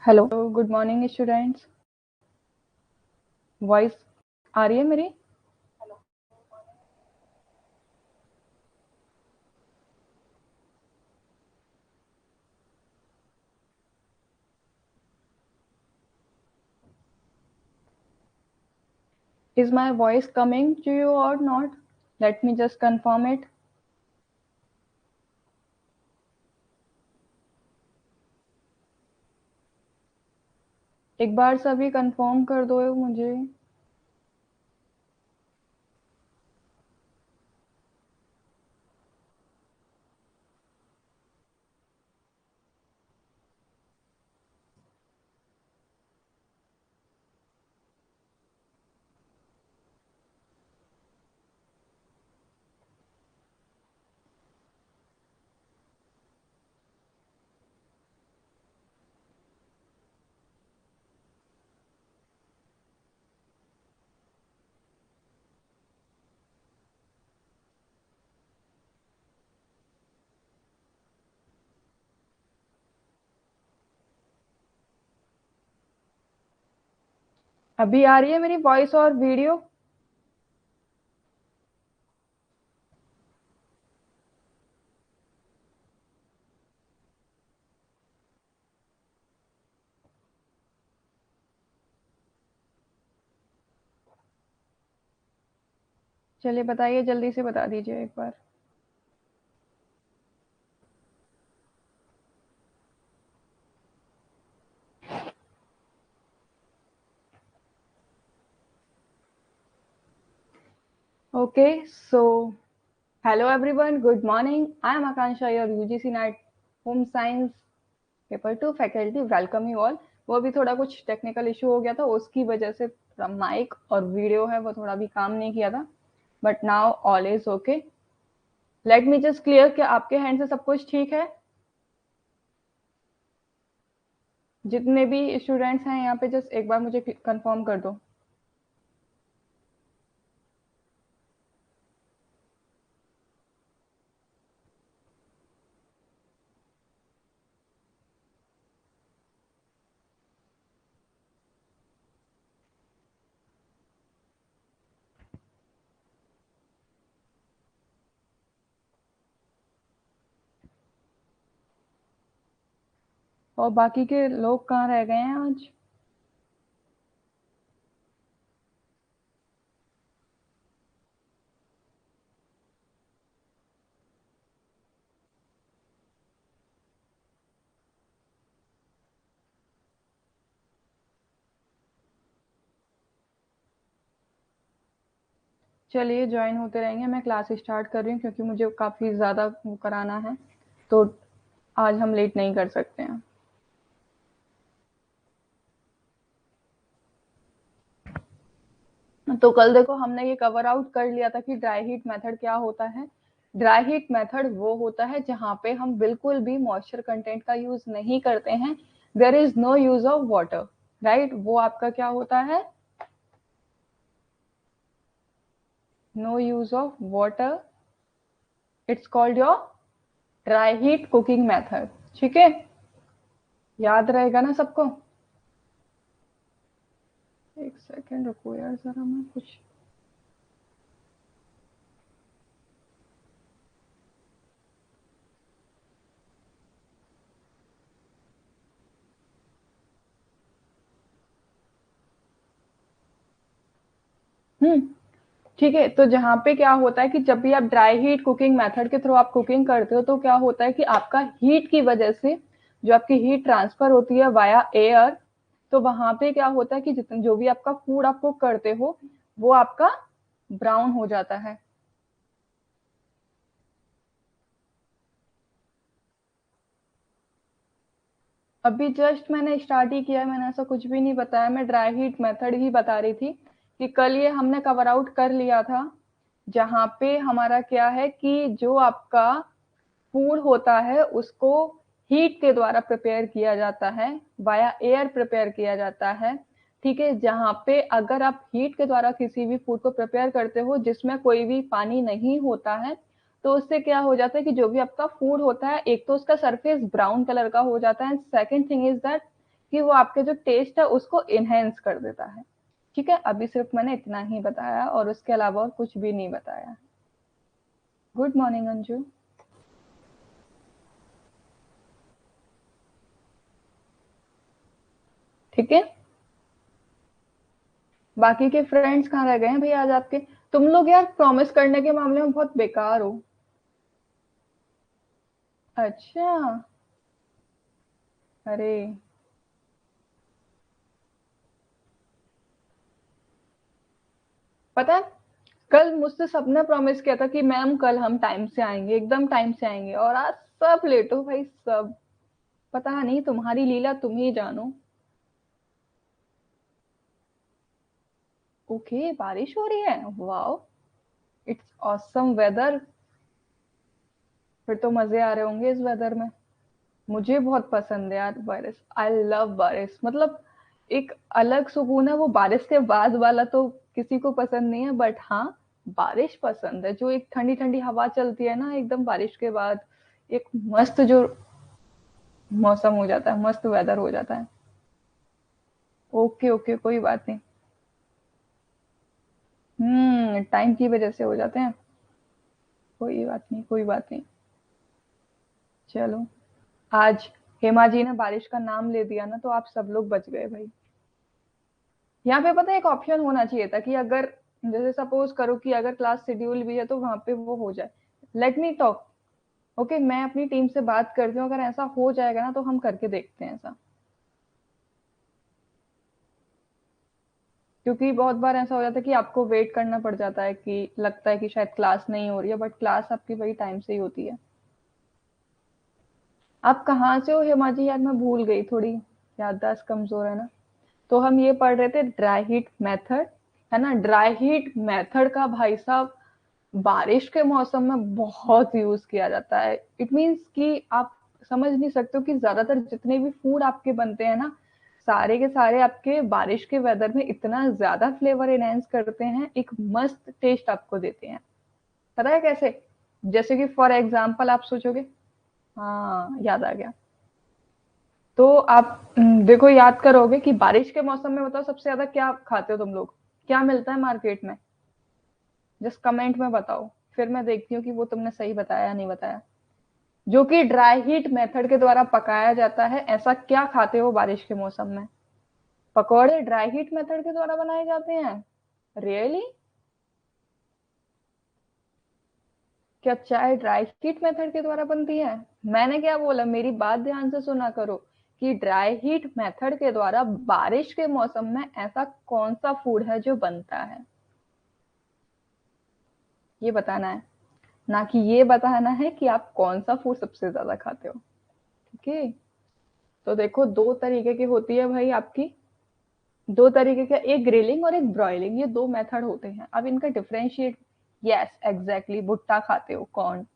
Hello, good morning students. Voice आ रही है मेरी? Is my voice coming to you or not? Let me just confirm it. एक बार सभी कंफर्म कर दो मुझे। अभी आ रही है मेरी वॉइस और वीडियो? चलिए बताइए, जल्दी से बता दीजिए एक बार। Okay, so hello everyone, good morning. I am Akansha, your UGC NET Home Science paper 2 faculty. Welcome you all. वो अभी थोड़ा कुछ टेक्निकल इशू हो गया था, उसकी वजह से थोड़ा माइक और वीडियो है वो थोड़ा भी काम नहीं किया था, but now all is okay. Let me just clear कि आपके हैंड से सब कुछ ठीक है। जितने भी स्टूडेंट्स हैं यहाँ पे जस्ट एक बार मुझे कंफर्म कर दो। और बाकी के लोग कहाँ रह गए हैं आज? चलिए ज्वाइन होते रहेंगे। मैं क्लास स्टार्ट कर रही हूँ क्योंकि मुझे काफ़ी ज़्यादा वो कराना है, तो आज हम लेट नहीं कर सकते हैं। तो कल देखो हमने ये कवर आउट कर लिया था कि ड्राई हीट मेथड क्या होता है। ड्राई हीट मेथड वो होता है जहाँ पे हम बिल्कुल भी मॉइस्चर कंटेंट का यूज नहीं करते हैं। There is no use of water, right. वो आपका क्या होता है? No use of water. It's called your dry heat cooking method. ठीक है, याद रहेगा ना सबको? एक सेकेंड रुको यार, जरा मैं कुछ ठीक है। तो जहाँ पे क्या होता है कि जब भी आप ड्राई हीट कुकिंग मेथड के थ्रू आप कुकिंग करते हो तो क्या होता है कि आपका हीट की वजह से जो आपकी हीट ट्रांसफर होती है वाया एयर, तो वहां पे क्या होता है कि जितना जो भी आपका फूड आप कुक करते हो वो आपका ब्राउन हो जाता है। अभी जस्ट मैंने स्टार्ट ही किया है, मैंने ऐसा कुछ भी नहीं बताया। मैं ड्राई हीट मेथड ही बता रही थी कि कल ये हमने कवर आउट कर लिया था, जहाँ पे हमारा क्या है कि जो आपका फूड होता है उसको हीट के द्वारा प्रिपेयर किया जाता है, वाया एयर प्रिपेयर किया जाता है। ठीक है, जहाँ पे अगर आप हीट के द्वारा किसी भी फूड को प्रिपेयर करते हो जिसमें कोई भी पानी नहीं होता है, तो उससे क्या हो जाता है कि जो भी आपका फूड होता है एक तो उसका सरफेस ब्राउन कलर का हो जाता है, सेकंड थिंग इज दैट कि वो आपके जो टेस्ट है उसको इनहेंस कर देता है। ठीक है, अभी सिर्फ मैंने इतना ही बताया और उसके अलावा और कुछ भी नहीं बताया। Good morning Anju. ठीक है, बाकी के फ्रेंड्स कहाँ रह गए हैं भैया आज आपके? तुम लोग यार प्रॉमिस करने के मामले में बहुत बेकार हो। अच्छा, अरे पता है, कल मुझसे सबने प्रॉमिस किया था कि मैम कल हम टाइम से आएंगे, एकदम टाइम से आएंगे, और आज सब लेट हो भाई सब। पता नहीं, तुम्हारी लीला तुम ही जानो। ओके, बारिश हो रही है, वाओ, इट्स ऑसम वेदर। फिर तो मजे आ रहे होंगे इस वेदर में। मुझे बहुत पसंद है यार बारिश, आई लव बारिश। मतलब एक अलग सुकून है वो, बारिश के बाद वाला तो किसी को पसंद नहीं है, बट हाँ बारिश पसंद है। जो एक ठंडी ठंडी हवा चलती है ना एकदम बारिश के बाद, एक मस्त जो मौसम हो जाता है, मस्त वेदर हो जाता है। ओके ओके, कोई बात नहीं। टाइम की वजह से हो जाते हैं। कोई बात नहीं, कोई बात नहीं। चलो, आज हेमा जी ने बारिश का नाम ले दिया ना, तो आप सब लोग बच गए भाई। यहाँ पे पता है एक ऑप्शन होना चाहिए था कि अगर जैसे सपोज करो कि अगर क्लास शेड्यूल भी है तो वहां पे वो हो जाए। Let me talk. ओके, मैं अपनी टीम से बात करती हूँ, अगर ऐसा हो जाएगा ना तो हम करके देखते हैं ऐसा। क्योंकि बहुत बार ऐसा हो जाता है कि आपको वेट करना पड़ जाता है, कि लगता है कि शायद क्लास नहीं हो रही है, बट क्लास आपकी वही टाइम से ही होती है। आप कहाँ से हो हेमा जी? यार मैं भूल गई, थोड़ी याददाश्त कमजोर है ना। तो हम ये पढ़ रहे थे ड्राई हीट मेथड, है ना? ड्राई हीट मेथड का भाई साहब बारिश के मौसम में बहुत यूज किया जाता है। इट मीन्स कि आप समझ नहीं सकते हो कि ज्यादातर जितने भी फूड आपके बनते हैं ना, सारे के सारे आपके बारिश के वेदर में इतना ज्यादा फ्लेवर एनहेंस करते हैं, एक मस्त टेस्ट आपको देते हैं। पता है कैसे? जैसे कि फॉर एग्जाम्पल आप सोचोगे, हाँ याद आ गया। तो आप देखो, याद करोगे कि बारिश के मौसम में बताओ सबसे ज्यादा क्या खाते हो तुम लोग? क्या मिलता है मार्केट में? जस्ट कमेंट में बताओ, फिर मैं देखती हूँ कि वो तुमने सही बताया या नहीं बताया। जो कि ड्राई हीट मेथड के द्वारा पकाया जाता है, ऐसा क्या खाते हो बारिश के मौसम में? पकौड़े ड्राई हीट मेथड के द्वारा बनाए जाते हैं? रियली? क्या चाय ड्राई हीट मेथड के द्वारा बनती है? मैंने क्या बोला, मेरी बात ध्यान से सुना करो, कि ड्राई हीट मेथड के द्वारा बारिश के मौसम में ऐसा कौन सा फूड है जो बनता है, ये बताना है। ना कि ये बताना है कि आप कौन सा फूड सबसे ज्यादा खाते हो। ठीक है, तो देखो दो तरीके की होती है भाई आपकी, दो तरीके के, एक ग्रिलिंग और एक ब्रॉयलिंग, ये दो मेथड होते हैं। अब इनका डिफरेंशिएट, यस एग्जैक्टली, भुट्टा खाते हो कौन?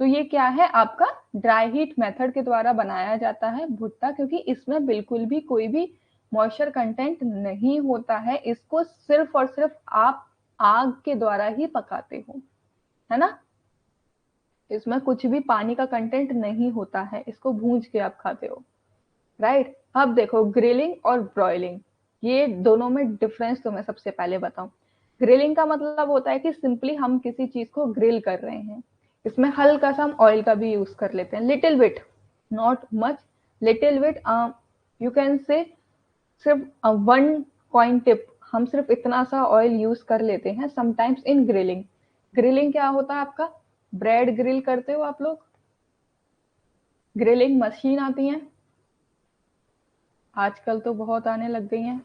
तो ये क्या है आपका? ड्राई हीट मेथड के द्वारा बनाया जाता है भुट्टा, क्योंकि इसमें बिल्कुल भी कोई भी मॉइस्चर कंटेंट नहीं होता है। इसको सिर्फ और सिर्फ आप आग के द्वारा ही पकाते हो, है ना? इसमें कुछ भी पानी का कंटेंट नहीं होता है, इसको भूंज के आप खाते हो, राइट? अब देखो ग्रिलिंग और ब्रॉयलिंग, ये दोनों में डिफरेंस तो मैं सबसे पहले बताऊं। ग्रिलिंग का मतलब होता है कि सिंपली हम किसी चीज को ग्रिल कर रहे हैं। इसमें हल्का सा हम ऑयल का भी यूज कर लेते हैं, little bit, not much, little bit, you can say सिर्फ वन कॉइन टिप, हम सिर्फ इतना सा ऑयल यूज कर लेते हैं समटाइम्स इन ग्रिलिंग। ग्रिलिंग क्या होता है आपका? ब्रेड ग्रिल करते हो आप लोग, ग्रिलिंग मशीन आती है आजकल तो बहुत आने लग गई हैं।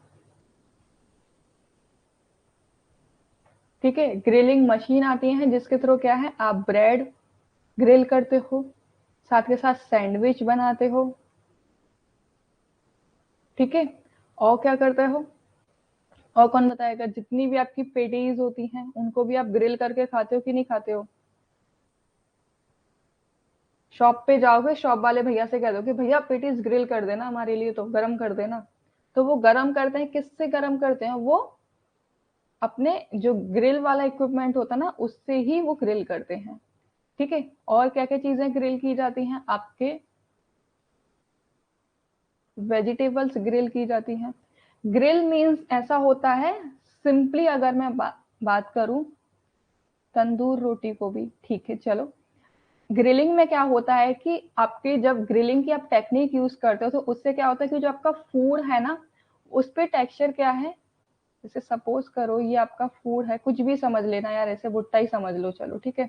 ठीक है, ग्रिलिंग मशीन आती है जिसके थ्रू क्या है, आप ब्रेड ग्रिल करते हो, साथ के साथ सैंडविच बनाते हो। ठीक है, और क्या करते हो? और कौन बताएगा? जितनी भी आपकी पेटीज होती हैं उनको भी आप ग्रिल करके खाते हो कि नहीं खाते हो? शॉप पे जाओगे, शॉप वाले भैया से कह दो कि भैया पेटीज ग्रिल कर देना हमारे लिए, तो गरम कर देना। तो वो गरम करते हैं, किससे गरम करते हैं वो? अपने जो ग्रिल वाला इक्विपमेंट होता है ना, उससे ही वो ग्रिल करते हैं। ठीक है, और क्या क्या चीजें ग्रिल की जाती हैं आपके? वेजिटेबल्स ग्रिल की जाती हैं। ग्रिल मीन्स ऐसा होता है, सिंपली अगर मैं बात करूं, तंदूर रोटी को भी, ठीक है चलो। ग्रिलिंग में क्या होता है कि आपके जब ग्रिलिंग की आप टेक्निक यूज करते हो तो उससे क्या होता है कि जो आपका फूड है ना, उस पे टेक्सचर क्या है, जैसे सपोज करो ये आपका फूड है, कुछ भी समझ लेना यार, ऐसे भुट्टा ही समझ लो, चलो ठीक है।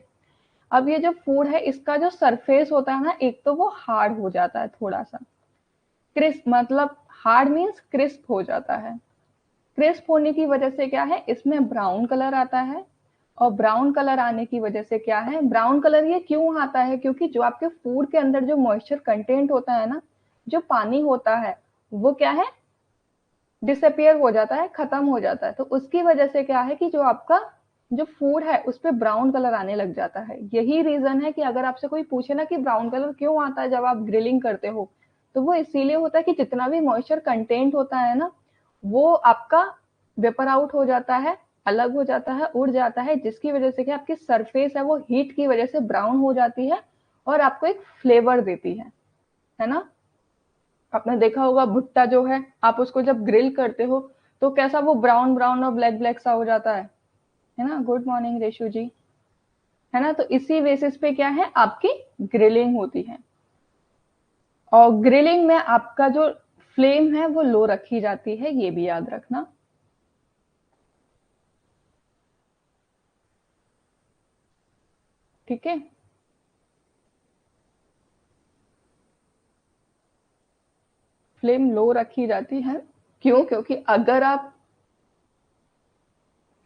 अब ये जो फूड है इसका जो सरफेस होता है ना, एक तो वो हार्ड हो जाता है थोड़ा सा, क्रिस्प, मतलब हार्ड मीन्स क्रिस्प हो जाता है। क्रिस्प होने की वजह से क्या है, इसमें ब्राउन कलर आता है। और ब्राउन कलर आने की वजह से क्या है, ब्राउन कलर ये क्यों आता है, क्योंकि जो आपके फूड के अंदर जो मॉइस्चर कंटेंट होता है ना, जो पानी होता है, वो क्या है, डिसअपियर हो जाता है, खत्म हो जाता है। तो उसकी वजह से क्या है कि जो आपका जो फूड है उस पे ब्राउन कलर आने लग जाता है। यही रीजन है कि अगर आपसे कोई पूछे ना कि ब्राउन कलर क्यों आता है जब आप ग्रिलिंग करते हो, तो वो इसीलिए होता है कि जितना भी मॉइस्चर कंटेंट होता है ना, वो आपका वेपर आउट हो जाता है, अलग हो जाता है, उड़ जाता है, जिसकी वजह से कि आपकी सरफेस है वो हीट की वजह से ब्राउन हो जाती है और आपको एक फ्लेवर देती है ना। आपने देखा होगा भुट्टा जो है, आप उसको जब ग्रिल करते हो तो कैसा वो ब्राउन ब्राउन और ब्लैक ब्लैक सा हो जाता है ना। गुड मॉर्निंग रेशु जी, है ना। तो इसी बेसिस पे क्या है, आपकी ग्रिलिंग होती है। और ग्रिलिंग में आपका जो फ्लेम है वो लो रखी जाती है, ये भी याद रखना, ठीक है। फ्लेम लो रखी जाती है, क्यों, क्योंकि अगर आप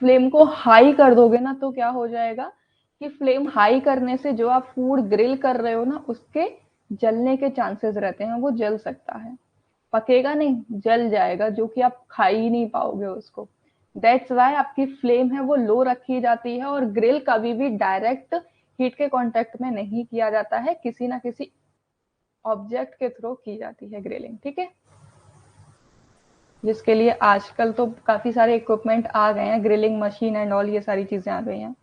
फ्लेम को हाई कर दोगे ना तो क्या हो जाएगा कि फ्लेम हाई करने से जो आप फूड ग्रिल कर रहे हो ना, उसके जलने के चांसेस रहते हैं, वो जल सकता है, पकेगा नहीं, जल जाएगा, जो कि आप खा ही नहीं पाओगे उसको। दैट्स वाई आपकी फ्लेम है वो लो रखी जाती है। और ग्रिल कभी भी डायरेक्ट हीट के कांटेक्ट में नहीं किया जाता है, किसी ना किसी ऑब्जेक्ट के थ्रू की जाती है ग्रिलिंग, ठीक है। जिसके लिए आजकल तो काफी सारे इक्विपमेंट आ गए हैं, ग्रिलिंग मशीन एंड ऑल, ये सारी चीजें आ गई हैं।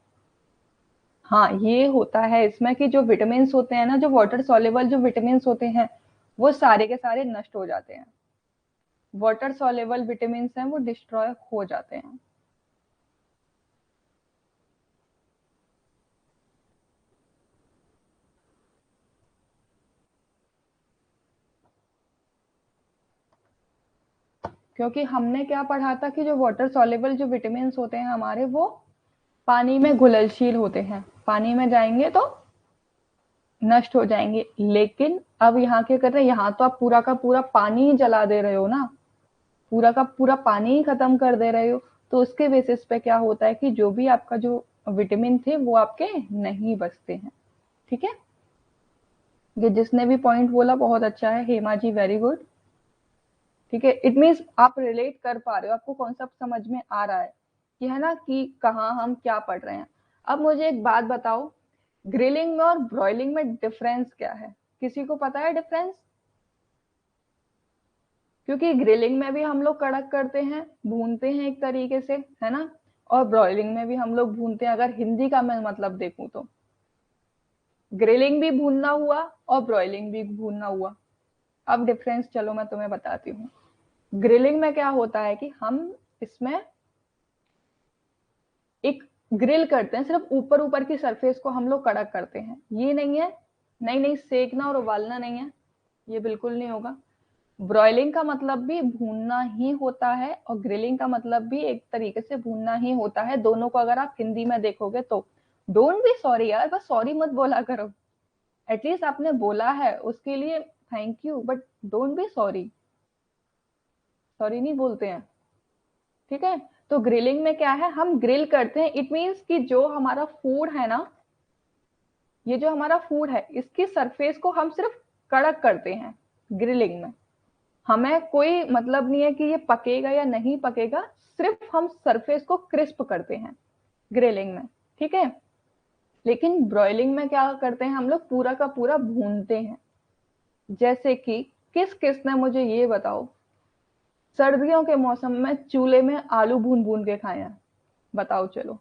हाँ, ये होता है इसमें कि जो विटामिन होते हैं ना, जो वाटर सॉल्युबल जो विटामिन होते हैं, वो सारे के सारे नष्ट हो जाते हैं। वाटर सॉल्युबल विटामिन हैं वो डिस्ट्रॉय हो जाते हैं। क्योंकि हमने क्या पढ़ा था कि जो वाटर सॉल्युबल जो विटामिन होते हैं हमारे, वो पानी में घुलनशील होते हैं, पानी में जाएंगे तो नष्ट हो जाएंगे। लेकिन अब यहाँ क्या कर रहे हैं, यहाँ तो आप पूरा का पूरा पानी ही जला दे रहे हो ना, पूरा का पूरा पानी ही खत्म कर दे रहे हो। तो उसके बेसिस पे क्या होता है कि जो भी आपका जो विटामिन थे वो आपके नहीं बचते हैं, ठीक है। ये जिसने भी पॉइंट बोला बहुत अच्छा है, हेमा जी वेरी गुड, ठीक है। इट मीन्स आप रिलेट कर पा रहे हो, आपको कॉन्सेप्ट समझ में आ रहा है कि, है ना, कि कहाँ हम क्या पढ़ रहे हैं। अब मुझे एक बात बताओ, ग्रिलिंग में और ब्रॉयलिंग में डिफरेंस क्या है, किसी को पता है डिफरेंस? क्योंकि ग्रिलिंग में भी हम लोग कड़क करते हैं, भूनते हैं एक तरीके से, है ना। और ब्रॉयलिंग में भी हम लोग भूनते हैं, अगर हिंदी का मैं मतलब देखूं तो ग्रिलिंग भी भूनना हुआ और ब्रॉयलिंग भी भूनना हुआ। अब डिफरेंस चलो मैं तुम्हें बताती हूँ। ग्रिलिंग में क्या होता है कि हम इसमें एक ग्रिल करते हैं, सिर्फ ऊपर ऊपर की सरफेस को हम लोग कड़क करते हैं, ये नहीं है, नहीं नहीं, सेकना और उबालना नहीं है, ये बिल्कुल नहीं होगा। ब्रॉयलिंग का मतलब भी भूनना ही होता है और ग्रिलिंग का मतलब भी एक तरीके से भूनना ही होता है। दोनों को अगर आप हिंदी में देखोगे तो, डोंट बी सॉरी यार, बस सॉरी मत बोला करो, एटलीस्ट आपने बोला है उसके लिए thank you, but don't be sorry, sorry नहीं बोलते हैं, ठीक है। तो ग्रिलिंग में क्या है, हम ग्रिल करते हैं, इट मीन्स कि जो हमारा फूड है ना, ये जो हमारा फूड है इसकी सरफेस को हम सिर्फ कड़क करते हैं ग्रिलिंग में। हमें कोई मतलब नहीं है कि ये पकेगा या नहीं पकेगा, सिर्फ हम सरफेस को क्रिस्प करते हैं ग्रिलिंग में, ठीक है। लेकिन ब्रॉयलिंग में क्या करते हैं हम लोग, पूरा का पूरा भूनते हैं। जैसे कि किस किस ने, मुझे ये बताओ, सर्दियों के मौसम में चूल्हे में आलू भून भून के खाए हैं, बताओ चलो।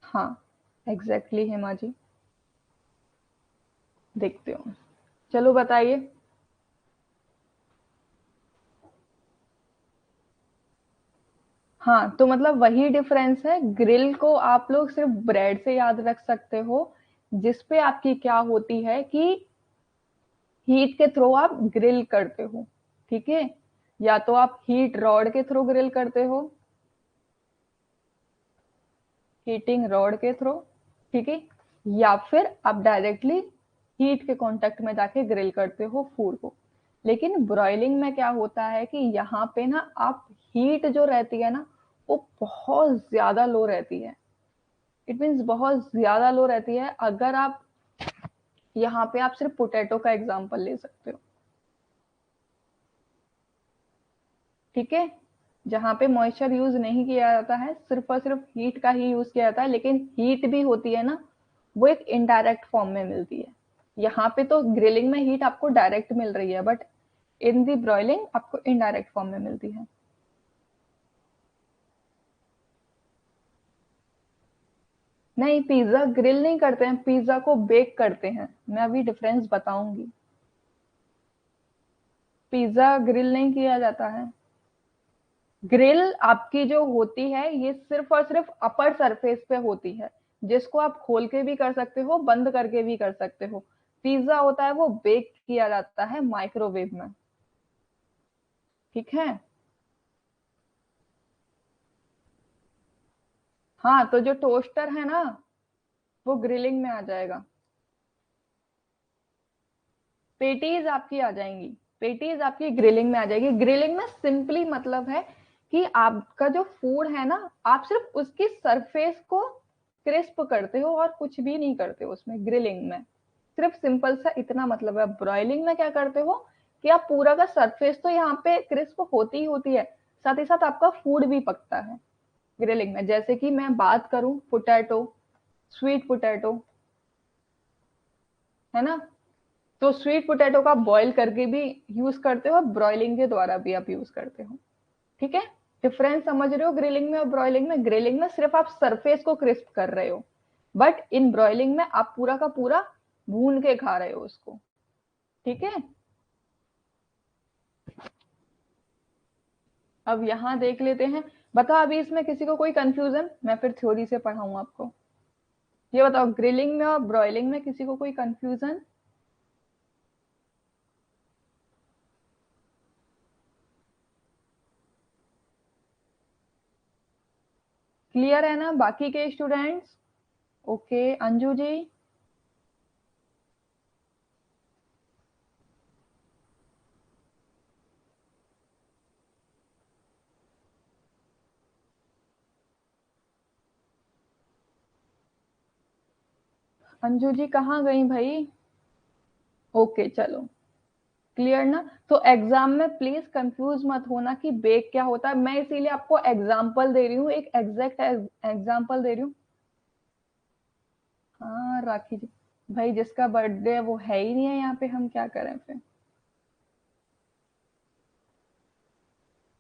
हाँ, एग्जैक्टली हेमा जी। देखते हो। चलो बताइए। हाँ, तो मतलब वही डिफरेंस है। ग्रिल को आप लोग सिर्फ ब्रेड से याद रख सकते हो, जिसपे आपकी क्या होती है कि हीट के थ्रू आप ग्रिल करते हो, ठीक है। या तो आप हीट रॉड के थ्रू ग्रिल करते हो, हीटिंग रॉड के थ्रू, ठीक है, या फिर आप डायरेक्टली हीट के कांटेक्ट में जाके ग्रिल करते हो फूड को। लेकिन ब्रॉयलिंग में क्या होता है कि यहाँ पे ना आप हीट जो रहती है ना, वो बहुत ज्यादा लो रहती है। इट मीन्स बहुत ज्यादा लो रहती है। अगर आप यहाँ पे आप सिर्फ पोटैटो का एग्जांपल ले सकते हो, ठीक है, जहाँ पे मॉइस्चर यूज नहीं किया जाता है, सिर्फ और सिर्फ हीट का ही यूज किया जाता है। लेकिन हीट भी होती है ना, वो एक इनडायरेक्ट फॉर्म में मिलती है। यहाँ पे तो ग्रिलिंग में हीट आपको डायरेक्ट मिल रही है, बट इन दी ब्रॉयलिंग आपको इनडायरेक्ट फॉर्म में मिलती है। नहीं, पिज्जा ग्रिल नहीं करते हैं, पिज्जा को बेक करते हैं। मैं अभी डिफरेंस बताऊंगी। पिज्जा ग्रिल नहीं किया जाता है। ग्रिल आपकी जो होती है, ये सिर्फ और सिर्फ अपर सरफेस पे होती है, जिसको आप खोल के भी कर सकते हो, बंद करके भी कर सकते हो। पिज्जा होता है वो बेक किया जाता है माइक्रोवेव में, ठीक है। हाँ, तो जो टोस्टर है ना, वो ग्रिलिंग में आ जाएगा। पेटीज आपकी आ जाएंगी, पेटीज आपकी ग्रिलिंग में आ जाएगी। ग्रिलिंग में सिंपली मतलब है कि आपका जो फूड है ना, आप सिर्फ उसकी सरफेस को क्रिस्प करते हो और कुछ भी नहीं करते हो उसमें ग्रिलिंग में। सिर्फ सिंपल सा इतना मतलब है। ब्रॉयलिंग में क्या करते हो कि आप पूरा का सरफेस तो यहाँ पे क्रिस्प होती ही होती है, साथ ही साथ आपका फूड भी पकता है ग्रिलिंग में। जैसे कि मैं बात करूं पोटैटो, स्वीट पोटैटो, है ना, तो स्वीट पोटैटो का बॉईल करके भी यूज करते हो, ब्रॉयलिंग के द्वारा भी आप यूज करते हो, ठीक है। डिफरेंस समझ रहे हो ग्रिलिंग में और ब्रॉयलिंग में? ग्रिलिंग में सिर्फ आप सरफेस को क्रिस्प कर रहे हो, बट इन ब्रॉयलिंग में आप पूरा का पूरा भून के खा रहे हो उसको, ठीक है। अब यहाँ देख लेते हैं। बताओ अभी इसमें किसी को कोई कंफ्यूजन? मैं फिर थ्योरी से पढ़ाऊँ आपको। ये बताओ, ग्रिलिंग में और ब्रॉयलिंग में किसी को कोई कंफ्यूजन? क्लियर है ना बाकी के स्टूडेंट्स? ओके, अंजू जी। अंजू जी कहाँ गई भाई? ओके चलो, क्लियर ना। तो एग्जाम में प्लीज कंफ्यूज मत होना कि बेक क्या होता है। मैं इसीलिए आपको एग्जाम्पल दे रही हूँ, एक एग्जैक्ट एग्जाम्पल दे रही हूँ। हाँ राखी जी, भाई जिसका बर्थडे है वो है ही नहीं है यहाँ पे, हम क्या करें फिर।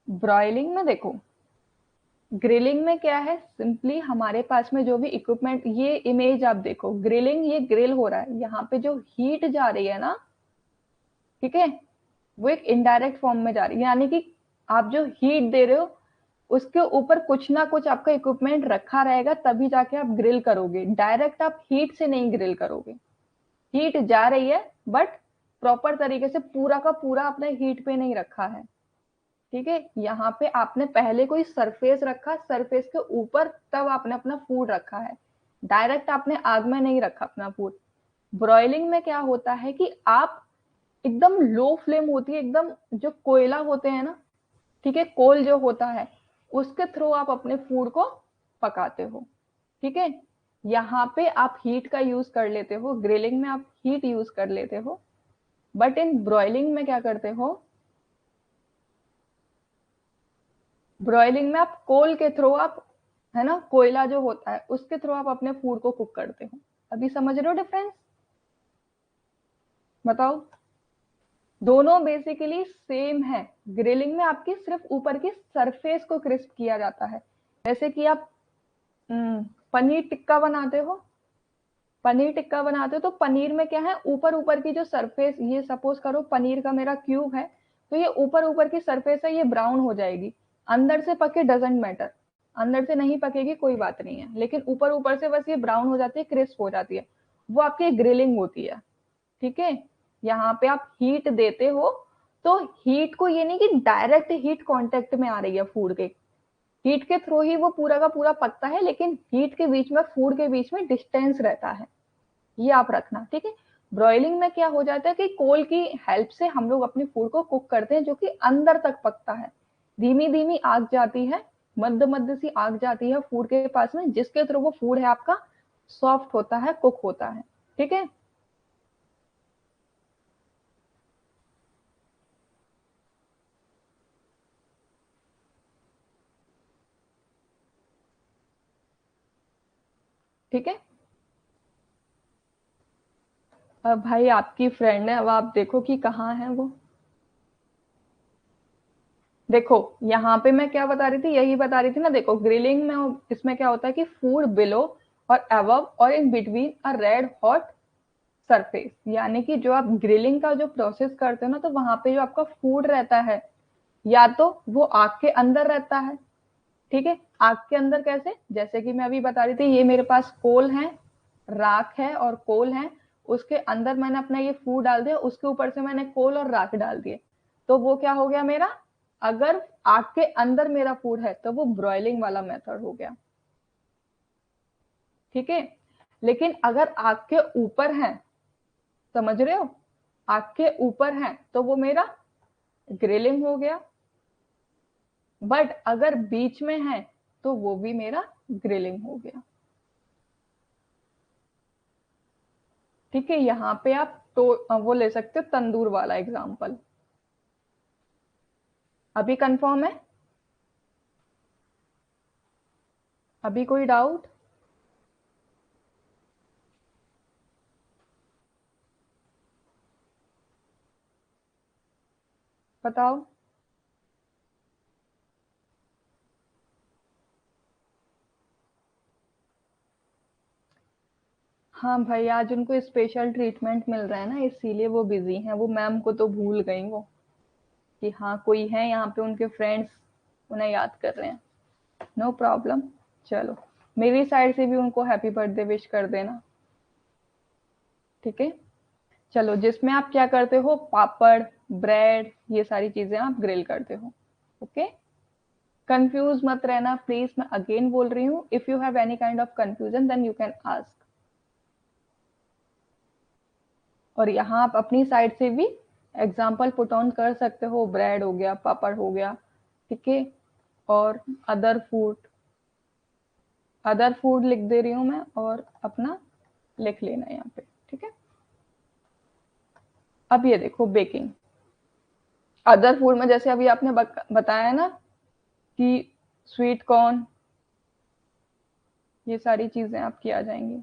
ब्रॉयलिंग में देखो, ग्रिलिंग में क्या है, सिंपली हमारे पास में जो भी इक्विपमेंट, ये इमेज आप देखो, ग्रिलिंग, ये ग्रिल हो रहा है, यहाँ पे जो हीट जा रही है ना, ठीक है, वो एक इनडायरेक्ट फॉर्म में जा रही है। यानी कि आप जो हीट दे रहे हो, उसके ऊपर कुछ ना कुछ आपका इक्विपमेंट रखा रहेगा, तभी जाके आप ग्रिल करोगे। डायरेक्ट आप हीट से नहीं ग्रिल करोगे। हीट जा रही है, बट प्रॉपर तरीके से पूरा का पूरा आपने हीट पे नहीं रखा है, ठीक है। यहाँ पे आपने पहले कोई सरफेस रखा, सरफेस के ऊपर तब आपने अपना फूड रखा है। डायरेक्ट आपने आग में नहीं रखा अपना फूड। ब्रॉयलिंग में क्या होता है कि आप एकदम लो फ्लेम होती है, एकदम जो कोयला होते हैं ना, ठीक है, कोल जो होता है, उसके थ्रू आप अपने फूड को पकाते हो, ठीक है। यहाँ पे आप हीट का यूज कर लेते हो, ग्रिलिंग में आप हीट यूज कर लेते हो, बट इन ब्रॉयलिंग में क्या करते हो, ब्रॉयलिंग में आप कोल के थ्रू आप, है ना, कोयला जो होता है उसके थ्रू आप अपने फूड को कुक करते हो। अभी समझ रहे हो डिफरेंस? बताओ। दोनों बेसिकली सेम है। ग्रिलिंग में आपकी सिर्फ ऊपर की सरफेस को क्रिस्प किया जाता है। जैसे कि आप पनीर टिक्का बनाते हो, पनीर टिक्का बनाते हो तो पनीर में क्या है, ऊपर ऊपर की जो सरफेस, ये सपोज करो पनीर का मेरा क्यूब है, तो ये ऊपर ऊपर की सरफेस है, ये ब्राउन हो जाएगी। अंदर से पके डजेंट मैटर, अंदर से नहीं पकेगी कोई बात नहीं है, लेकिन ऊपर ऊपर से बस ये ब्राउन हो जाती है, क्रिस्प हो जाती है, वो आपकी ग्रिलिंग होती है। ठीक है, यहाँ पे आप हीट देते हो, तो हीट को ये नहीं कि डायरेक्ट हीट कांटेक्ट में आ रही है फूड के, हीट के थ्रू ही वो पूरा का पूरा पकता है, लेकिन हीट के बीच में, फूड के बीच में डिस्टेंस रहता है, ये आप रखना। ठीक है, ब्रॉयलिंग में क्या हो जाता है कि कोल की हेल्प से हम लोग अपनी फूड को कुक करते हैं, जो कि अंदर तक पकता है। धीमी धीमी आग जाती है, मध्य मध्य सी आग जाती है फूड के पास में, जिसके थ्रू वो फूड है आपका सॉफ्ट होता है, कुक होता है। ठीक है, ठीक है। अब भाई आपकी फ्रेंड है, अब आप देखो कि कहाँ है वो। देखो यहाँ पे मैं क्या बता रही थी, यही बता रही थी ना। देखो ग्रिलिंग में इसमें क्या होता है कि फूड बिलो और अबव और in between a red hot surface, यानी कि जो आप ग्रिलिंग का जो प्रोसेस करते हो ना, तो वहां पे जो आपका फूड रहता है, या तो वो आग के अंदर रहता है। ठीक है, आग के अंदर कैसे, जैसे कि मैं अभी बता रही थी, ये मेरे पास कोल है, राख है और कोल है, उसके अंदर मैंने अपना ये फूड डाल दिया, उसके ऊपर से मैंने कोल और राख डाल दिए, तो वो क्या हो गया मेरा, अगर आग के अंदर मेरा फूड है तो वो ब्रॉयलिंग वाला मेथड हो गया। ठीक है, लेकिन अगर आग के ऊपर है, समझ रहे हो, आग के ऊपर है तो वो मेरा ग्रिलिंग हो गया, बट अगर बीच में है तो वो भी मेरा ग्रिलिंग हो गया। ठीक है, यहाँ पे आप तो वो ले सकते हो तंदूर वाला एग्जाम्पल। अभी कंफर्म है, अभी कोई डाउट? बताओ। हाँ भाई, आज उनको स्पेशल ट्रीटमेंट मिल रहा है ना, इसीलिए वो बिजी हैं, वो मैम को तो भूल गई वो, कि हाँ कोई है यहाँ पे, उनके फ्रेंड्स उन्हें याद कर रहे हैं। नो प्रॉब्लम, चलो मेरी साइड से भी उनको हैप्पी बर्थडे विश कर देना। ठीक है, चलो जिसमें आप क्या करते हो, पापड़, ब्रेड, ये सारी चीजें आप ग्रिल करते हो। ओके, कंफ्यूज मत रहना प्लीज, मैं अगेन बोल रही हूँ, if you have any kind of confusion then you can ask. और यहाँ आप अपनी साइड से भी एग्जाम्पल पुट ऑन कर सकते हो, ब्रेड हो गया, पापड़ हो गया। ठीक है, और अदर फूड, अदर फूड लिख दे रही हूँ मैं, और अपना लिख लेना यहाँ पे। ठीक है, अब ये देखो बेकिंग, अदर फूड में जैसे अभी आपने बताया ना कि स्वीट कॉर्न, ये सारी चीजें आपकी आ जाएंगी।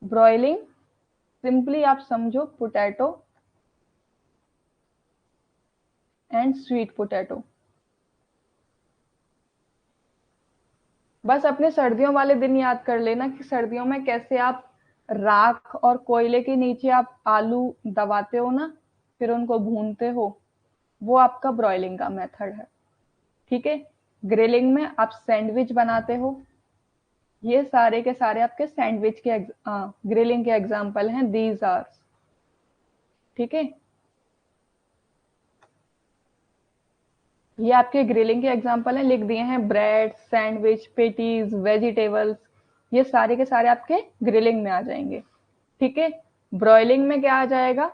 ब्रॉयलिंग सिंपली आप समझो पोटैटो एंड स्वीट पोटैटो। बस अपने सर्दियों वाले दिन याद कर लेना कि सर्दियों में कैसे आप राख और कोयले के नीचे आप आलू दबाते हो ना, फिर उनको भूनते हो, वो आपका ब्रॉयलिंग का मेथड है। ठीक है, ग्रिलिंग में आप सैंडविच बनाते हो, ये सारे के सारे आपके सैंडविच के ग्रिलिंग के एग्जाम्पल हैं, दीज आर। ठीक है, ये आपके ग्रिलिंग के एग्जाम्पल हैं, लिख दिए हैं, ब्रेड, सैंडविच, पेटीज, वेजिटेबल्स, ये सारे के सारे आपके ग्रिलिंग में आ जाएंगे। ठीक है, ब्रॉयलिंग में क्या आ जाएगा,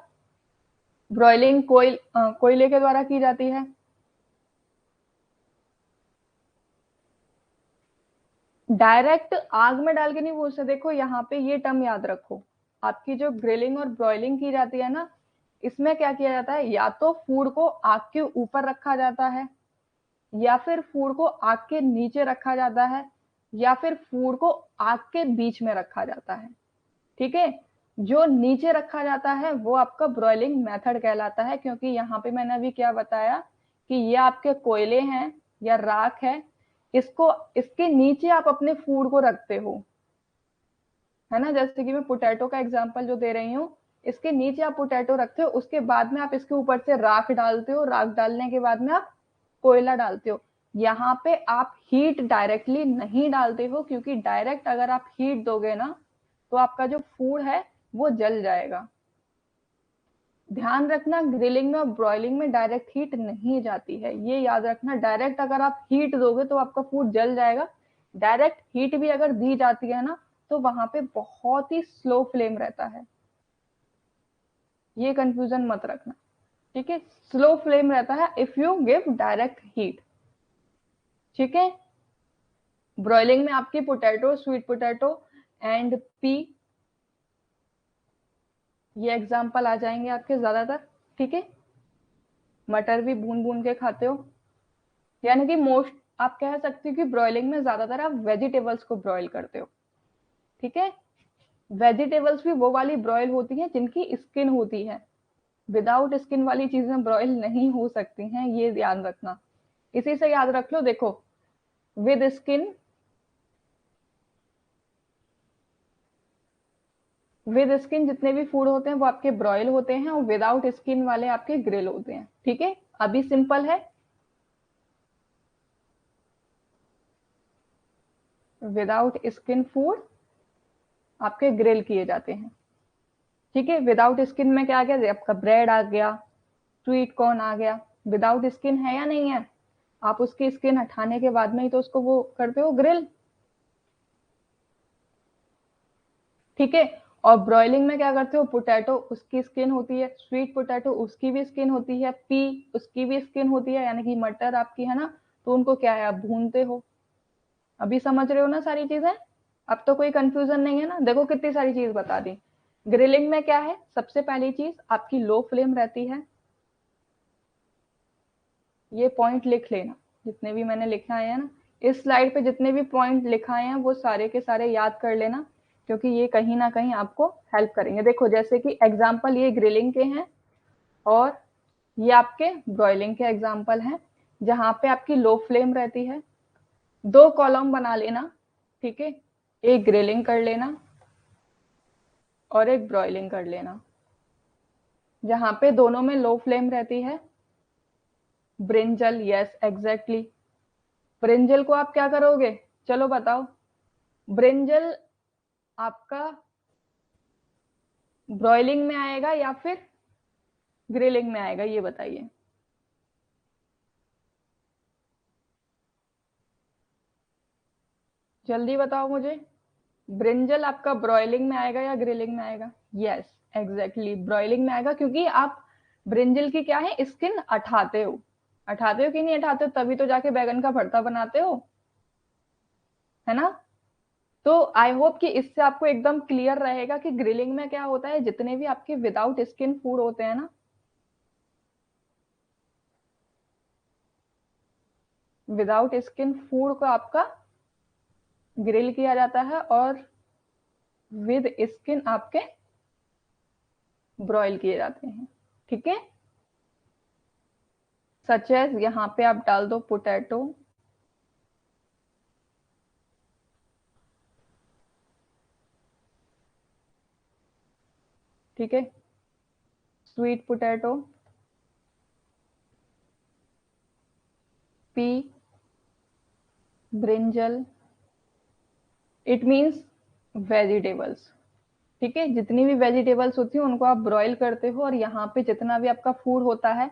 ब्रॉयलिंग कोयले के द्वारा की जाती है। डायरेक्ट आग में डाल के नहीं भूनते, देखो यहाँ पे ये टर्म याद रखो, आपकी जो ग्रिलिंग और ब्रॉयलिंग की जाती है ना, इसमें क्या किया जाता है, या तो फूड को आग के ऊपर रखा जाता है, या फिर फूड को आग के नीचे रखा जाता है, या फिर फूड को आग के बीच में रखा जाता है। ठीक है, जो नीचे रखा जाता है वो आपका ब्रॉयलिंग मेथड कहलाता है, क्योंकि यहाँ पे मैंने अभी क्या बताया कि ये आपके कोयले हैं या राख है, इसको इसके नीचे आप अपने फूड को रखते हो, है ना। जैसे कि मैं पोटैटो का एग्जांपल जो दे रही हूँ, इसके नीचे आप पोटैटो रखते हो, उसके बाद में आप इसके ऊपर से राख डालते हो, राख डालने के बाद में आप कोयला डालते हो। यहाँ पे आप हीट डायरेक्टली नहीं डालते हो, क्योंकि डायरेक्ट अगर आप हीट दोगे ना तो आपका जो फूड है वो जल जाएगा। ध्यान रखना, ग्रिलिंग में और ब्रॉयलिंग में डायरेक्ट हीट नहीं जाती है, ये याद रखना। डायरेक्ट अगर आप हीट दोगे तो आपका फूड जल जाएगा। डायरेक्ट हीट भी अगर दी जाती है ना तो वहां पे बहुत ही स्लो फ्लेम रहता है, ये कंफ्यूजन मत रखना, ठीक है। स्लो फ्लेम रहता है if you give direct heat, ठीक है। ब्रॉयलिंग में आपकी potato, sweet potato and P, ये एग्जाम्पल आ जाएंगे आपके ज्यादातर, ठीक है। मटर भी भून भून के खाते हो, यानी कि मोस्ट आप कह सकते हो कि ब्रॉयलिंग में ज्यादातर आप वेजिटेबल्स को ब्रॉयल करते हो, ठीक है। वेजिटेबल्स भी वो वाली ब्रॉयल होती हैं जिनकी स्किन होती है, विदाउट स्किन वाली चीजें ब्रॉयल नहीं हो सकती हैं, ये ध्यान रखना। इसी से याद रख लो, देखो, विद स्किन, विद स्किन जितने भी फूड होते हैं वो आपके ब्रॉयल होते हैं, और विदाउट स्किन वाले आपके ग्रिल होते हैं, ठीक है। अभी सिंपल है, विदाउट स्किन फूड आपके ग्रिल किए जाते हैं, ठीक है। विदाउट स्किन में क्या आ गया, आपका ब्रेड आ गया, स्वीट कॉर्न आ गया, विदाउट स्किन है या नहीं है। आप उसकी स्किन हटाने के बाद में ही तो उसको वो करते हो ग्रिल, ठीक है। और ब्रॉयलिंग में क्या करते हो, पोटैटो उसकी स्किन होती है, स्वीट पोटैटो उसकी भी स्किन होती है, पी उसकी भी स्किन होती है, यानी कि मटर आपकी, है ना। तो उनको क्या है, आप भूनते हो। अभी समझ रहे हो ना सारी चीजें, अब तो कोई कंफ्यूजन नहीं है ना। देखो कितनी सारी चीज बता दी। ग्रिलिंग में क्या है, सबसे पहली चीज आपकी लो फ्लेम रहती है, ये पॉइंट लिख लेना, जितने भी मैंने लिखाए हैं ना, इस स्लाइड पे जितने भी पॉइंट लिखाए हैं वो सारे के सारे याद कर लेना, क्योंकि ये कहीं ना कहीं आपको हेल्प करेंगे। देखो जैसे कि एग्जाम्पल ये ग्रिलिंग के हैं और ये आपके ब्रॉयलिंग के एग्जाम्पल हैं, जहां पे आपकी लो फ्लेम रहती है। दो कॉलम बना लेना, ठीक है, एक ग्रिलिंग कर लेना और एक ब्रॉयलिंग कर लेना, जहां पे दोनों में लो फ्लेम रहती है। Brinjal, yes exactly. ब्रिंजल को आप क्या करोगे, चलो बताओ। ब्रिंजल आपका ब्रॉयलिंग में आएगा या फिर ग्रिलिंग में आएगा, ये बताइए। जल्दी बताओ मुझे, ब्रिंजल आपका ब्रॉयलिंग में आएगा या ग्रिलिंग में आएगा। यस एग्जैक्टली, ब्रॉयलिंग में आएगा, क्योंकि आप ब्रिंजल की क्या है, स्किन हटाते हो। हटाते हो कि नहीं हटाते हो, तभी तो जाके बैगन का भरता बनाते हो, है ना। तो आई होप कि इससे आपको एकदम क्लियर रहेगा कि ग्रिलिंग में क्या होता है। जितने भी आपके विदाउट स्किन फूड होते हैं ना, विदाउट स्किन फूड को आपका ग्रिल किया जाता है, और विद स्किन आपके ब्रॉयल किए जाते हैं, ठीक है। सच एज यहाँ पे आप डाल दो पोटैटो, ठीक है, sweet potato, P, brinjal, it means vegetables, ठीक है। जितनी भी वेजिटेबल्स होती हैं उनको आप ब्रॉयल करते हो, और यहाँ पे जितना भी आपका फूड होता है,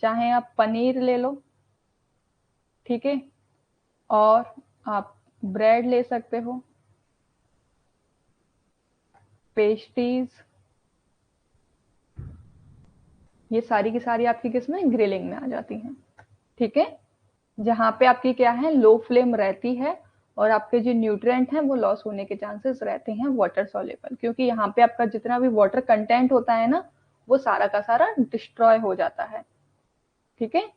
चाहे आप पनीर ले लो, ठीक है, और आप ब्रेड ले सकते हो, पेस्ट्रीज, ये सारी की सारी आपकी किसमें, ग्रिलिंग में आ जाती हैं, ठीक है। जहाँ पे आपकी क्या है, लो फ्लेम रहती है, और आपके जो न्यूट्रिएंट हैं वो लॉस होने के चांसेस रहते हैं वाटर सॉल्युबल, क्योंकि यहाँ पे आपका जितना भी वाटर कंटेंट होता है ना वो सारा का सारा डिस्ट्रॉय हो जाता है, ठीक है।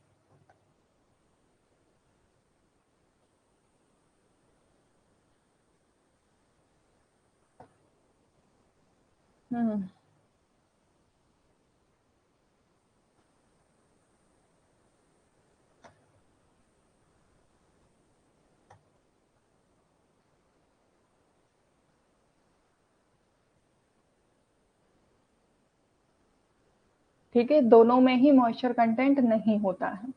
हम्म, ठीक है, दोनों में ही मॉइस्चर कंटेंट नहीं होता है।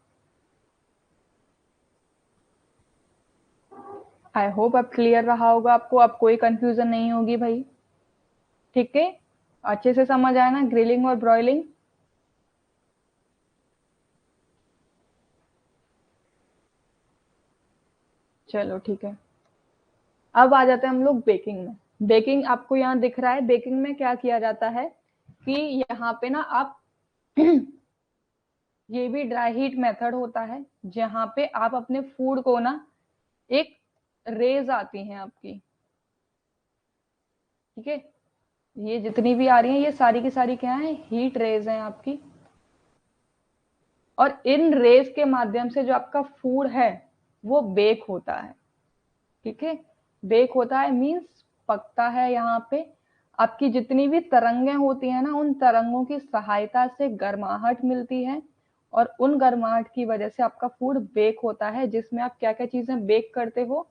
आई होप अब क्लियर रहा होगा आपको, अब कोई कंफ्यूजन नहीं होगी भाई। ठीक है, अच्छे से समझ आया ना ग्रिलिंग और ब्रॉयलिंग। चलो ठीक है, अब आ जाते हैं हम लोग बेकिंग में। बेकिंग आपको यहाँ दिख रहा है, बेकिंग में क्या किया जाता है कि यहाँ पे ना आप ये भी ड्राई हीट मेथड होता है, जहाँ पे आप अपने फूड को ना, एक रेज आती हैं आपकी, ठीक है, ये जितनी भी आ रही हैं ये सारी की सारी क्या है, हीट रेज हैं आपकी। और इन रेज के माध्यम से जो आपका फूड है वो बेक होता है। ठीक है, बेक होता है मीन्स पकता है। यहाँ पे आपकी जितनी भी तरंगें होती है ना, उन तरंगों की सहायता से गर्माहट मिलती है, और उन गर्माहट की वजह से आपका फूड बेक होता है, जिसमें आप क्या क्या चीजें बेक करते हो।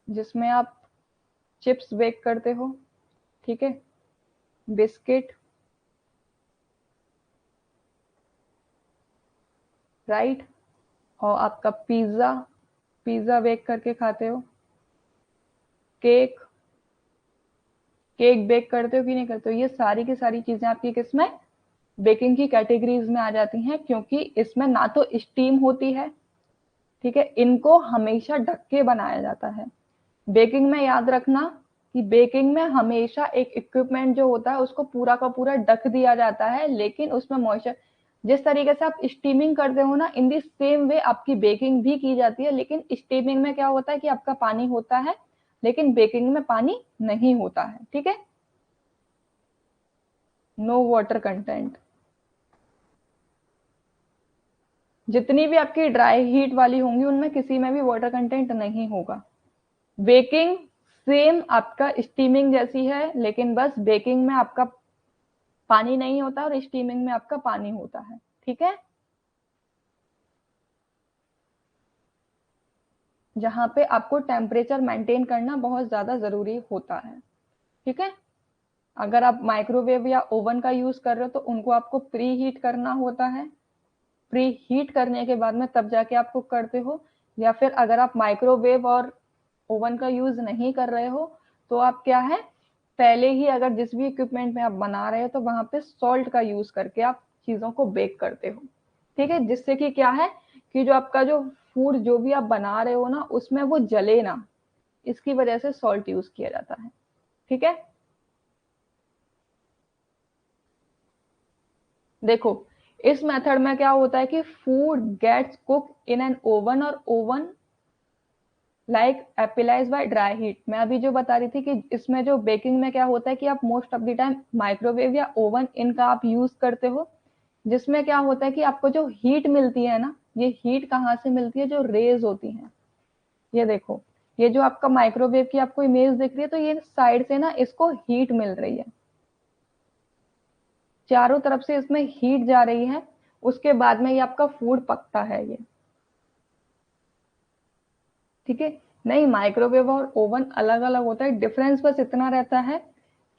जिसमें आप चिप्स बेक करते हो, ठीक है, बिस्किट, राइट, और आपका पिज्जा, पिज्जा बेक करके खाते हो, केक, केक बेक करते हो कि नहीं करते हो। ये सारी की सारी चीजें आपकी किसमें, बेकिंग की कैटेगरीज में आ जाती हैं, क्योंकि इसमें ना तो स्टीम होती है, ठीक है, इनको हमेशा ढक के बनाया जाता है। बेकिंग में याद रखना कि बेकिंग में हमेशा एक इक्विपमेंट जो होता है उसको पूरा का पूरा ढक दिया जाता है, लेकिन उसमें मॉइस्चर, जिस तरीके से आप स्टीमिंग करते हो ना, इन दी सेम वे आपकी बेकिंग भी की जाती है। लेकिन स्टीमिंग में क्या होता है कि आपका पानी होता है, लेकिन बेकिंग में पानी नहीं होता है, ठीक है, नो वाटर कंटेंट। जितनी भी आपकी ड्राई हीट वाली होंगी उनमें किसी में भी वाटर कंटेंट नहीं होगा। बेकिंग सेम आपका स्टीमिंग जैसी है, लेकिन बस बेकिंग में आपका पानी नहीं होता और स्टीमिंग में आपका पानी होता है, ठीक है, जहां पे आपको टेम्परेचर मेंटेन करना बहुत ज्यादा जरूरी होता है। ठीक है, अगर आप माइक्रोवेव या ओवन का यूज कर रहे हो तो उनको आपको प्री हीट करना होता है, प्री हीट करने के बाद में तब जाके आप कुक करते हो। या फिर अगर आप माइक्रोवेव और ओवन का यूज नहीं कर रहे हो तो आप क्या है, पहले ही अगर जिस भी इक्विपमेंट में आप बना रहे हो तो वहां पे सॉल्ट का यूज करके आप चीजों को बेक करते हो। ठीक है, जिससे कि क्या है कि जो आपका जो फूड जो भी आप बना रहे हो ना उसमें वो जले ना, इसकी वजह से सॉल्ट यूज किया जाता है। ठीक है, देखो इस मेथड में क्या होता है कि food gets cook in an oven, और oven like applies by dry heat. मैं अभी जो बता रही थी कि इसमें जो बेकिंग में क्या होता है कि आप most of the time microwave या ओवन इनका आप यूज करते हो, जिसमें क्या होता है कि आपको जो हीट मिलती है ना, ये हीट कहाँ से मिलती है, जो रेज होती हैं। ये देखो, ये जो आपका माइक्रोवेव की आपको इमेज दिख रही है, तो ये साइड से ना इसको हीट मिल रही है, चारों तरफ से इसमें हीट जा रही है, उसके बाद में ये आपका फूड पकता है ये। ठीक है, नहीं माइक्रोवेव और ओवन अलग अलग होता है, डिफरेंस बस इतना रहता है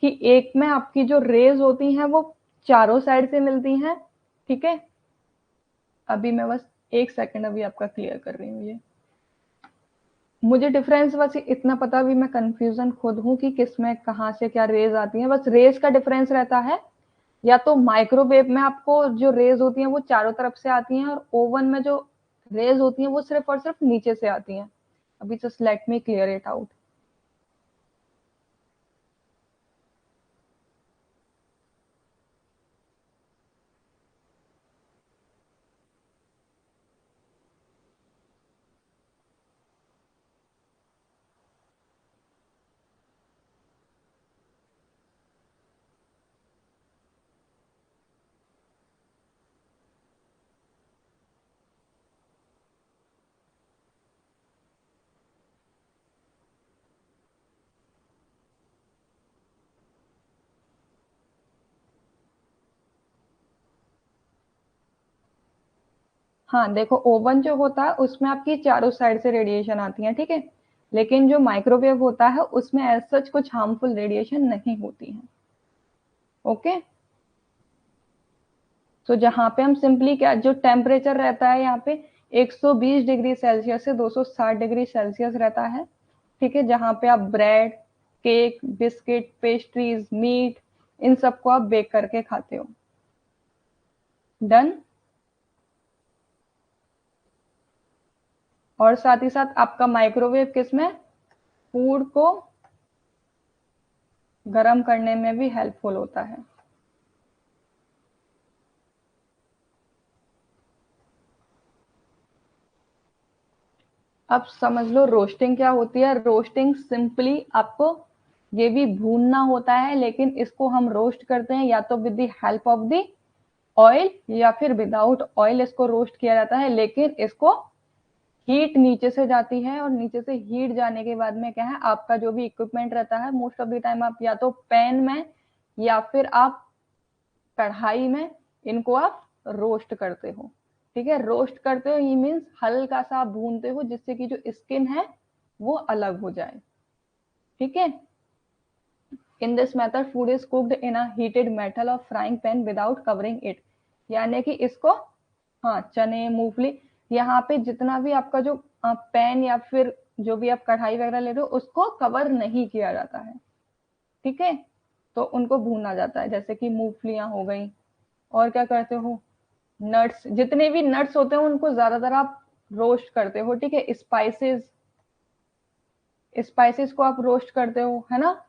कि एक में आपकी जो रेज होती हैं वो चारों साइड से मिलती हैं। ठीक है, अभी मैं बस एक सेकंड अभी आपका क्लियर कर रही हूँ ये, मुझे डिफरेंस बस इतना पता भी, मैं कंफ्यूजन खुद हूँ कि किस में कहाँ से क्या रेज आती है। बस रेज का डिफरेंस रहता है, या तो माइक्रोवेव में आपको जो रेज होती हैं वो चारों तरफ से आती हैं, और ओवन में जो रेज होती हैं वो सिर्फ और सिर्फ नीचे से आती हैं। अभी just let me clear it out. हाँ देखो, ओवन जो होता है उसमें आपकी चारों साइड से रेडिएशन आती है, ठीक है, लेकिन जो माइक्रोवेव होता है उसमें एज सच कुछ हार्मफुल रेडिएशन नहीं होती है। ओके, तो जहां पे हम सिंपली क्या, जो टेम्परेचर रहता है यहाँ पे 120 डिग्री सेल्सियस से 260 डिग्री सेल्सियस रहता है। ठीक है, जहां पे आप bread, cake, biscuit, pastries, meat, इन सबको आप बेक करके खाते हो। डन। और साथ ही साथ आपका माइक्रोवेव किसमें, फूड को गर्म करने में भी हेल्पफुल होता है। अब समझ लो रोस्टिंग क्या होती है। रोस्टिंग सिंपली आपको ये भी भूनना होता है, लेकिन इसको हम रोस्ट करते हैं या तो with the help of the oil या फिर विदाउट ऑयल इसको रोस्ट किया जाता है। लेकिन इसको हीट नीचे से जाती है, और नीचे से हीट जाने के बाद में क्या है, आपका जो भी इक्विपमेंट रहता है मोस्ट ऑफ द टाइम आप या तो पैन में या फिर आप कढ़ाई में इनको आप रोस्ट करते हो। ठीक है, रोस्ट करते हो ये मीन्स हल्का सा आप भूनते हो, जिससे कि जो स्किन है वो अलग हो जाए। ठीक है, in this method food is cooked in a heated metal और frying pan without covering it. यानी कि इसको, हाँ, चने, मूंगफली, यहाँ पे जितना भी आपका जो पैन या फिर जो भी आप कढ़ाई वगैरह ले रहे हो उसको कवर नहीं किया जाता है। ठीक है, तो उनको भूना जाता है, जैसे कि मूंगफलियां हो गई। और क्या करते हो, नट्स, जितने भी नट्स होते हैं उनको ज्यादातर आप रोस्ट करते हो। ठीक है, स्पाइसेस, स्पाइसेस को आप रोस्ट करते हो, है ना।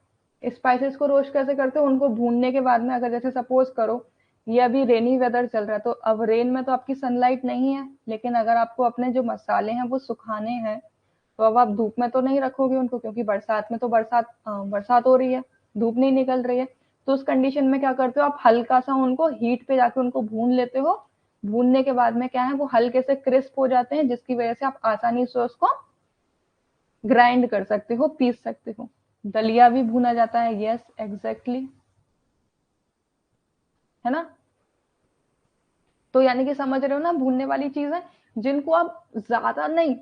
स्पाइसेस को रोस्ट कैसे करते हो, उनको भूनने के बाद में, अगर जैसे सपोज करो ये अभी रेनी वेदर चल रहा है, तो अब रेन में तो आपकी सनलाइट नहीं है, लेकिन अगर आपको अपने जो मसाले हैं वो सुखाने हैं, तो अब आप धूप में तो नहीं रखोगे उनको, क्योंकि बरसात में तो बरसात हो रही है, धूप नहीं निकल रही है। तो उस कंडीशन में क्या करते हो, आप हल्का सा उनको हीट पे जाके उनको भून लेते हो। भूनने के बाद में क्या है, वो हल्के से क्रिस्प हो जाते हैं, जिसकी वजह से आप आसानी से उसको ग्राइंड कर सकते हो, पीस सकते हो। दलिया भी भूना जाता है, यस एग्जैक्टली, है ना। तो यानी कि समझ रहे हो ना, भूनने वाली चीज है जिनको आप ज्यादा नहीं,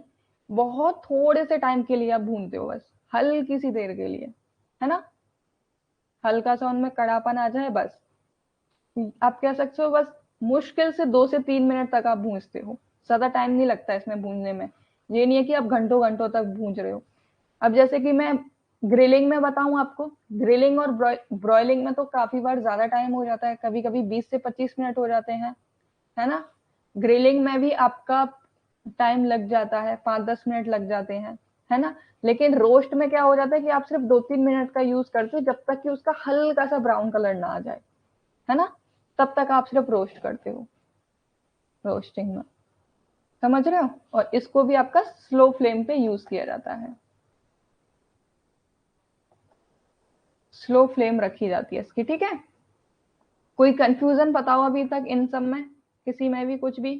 बहुत थोड़े से टाइम के लिए आप भूनते हो, बस हल्की सी देर के लिए, है ना। हल्का सा उनमें कड़ापन आ जाए बस, आप कह सकते हो बस मुश्किल से 2 से 3 मिनट तक आप भूनते हो। ज्यादा टाइम नहीं लगता इसमें भूनने में। ये नहीं है कि आप घंटों घंटों तक भून रहे हो। अब जैसे कि मैं ग्रिलिंग में बताऊं आपको, ग्रिलिंग और ब्रॉयलिंग में तो काफी बार ज्यादा टाइम हो जाता है, कभी कभी 20 से 25 मिनट हो जाते हैं, है ना। ग्रिलिंग में भी आपका टाइम लग जाता है, 5-10 मिनट लग जाते हैं, है ना। लेकिन रोस्ट में क्या हो जाता है कि आप सिर्फ 2-3 मिनट का यूज करते हो, जब तक कि उसका हल्का सा ब्राउन कलर ना आ जाए, है ना। तब तक आप सिर्फ रोस्ट करते हो, रोस्टिंग में, समझ रहे हो। और इसको भी आपका स्लो फ्लेम पे यूज किया जाता है, स्लो फ्लेम रखी जाती है इसकी। ठीक है, कोई कंफ्यूजन बताओ अभी तक इन सब में, किसी में भी कुछ भी,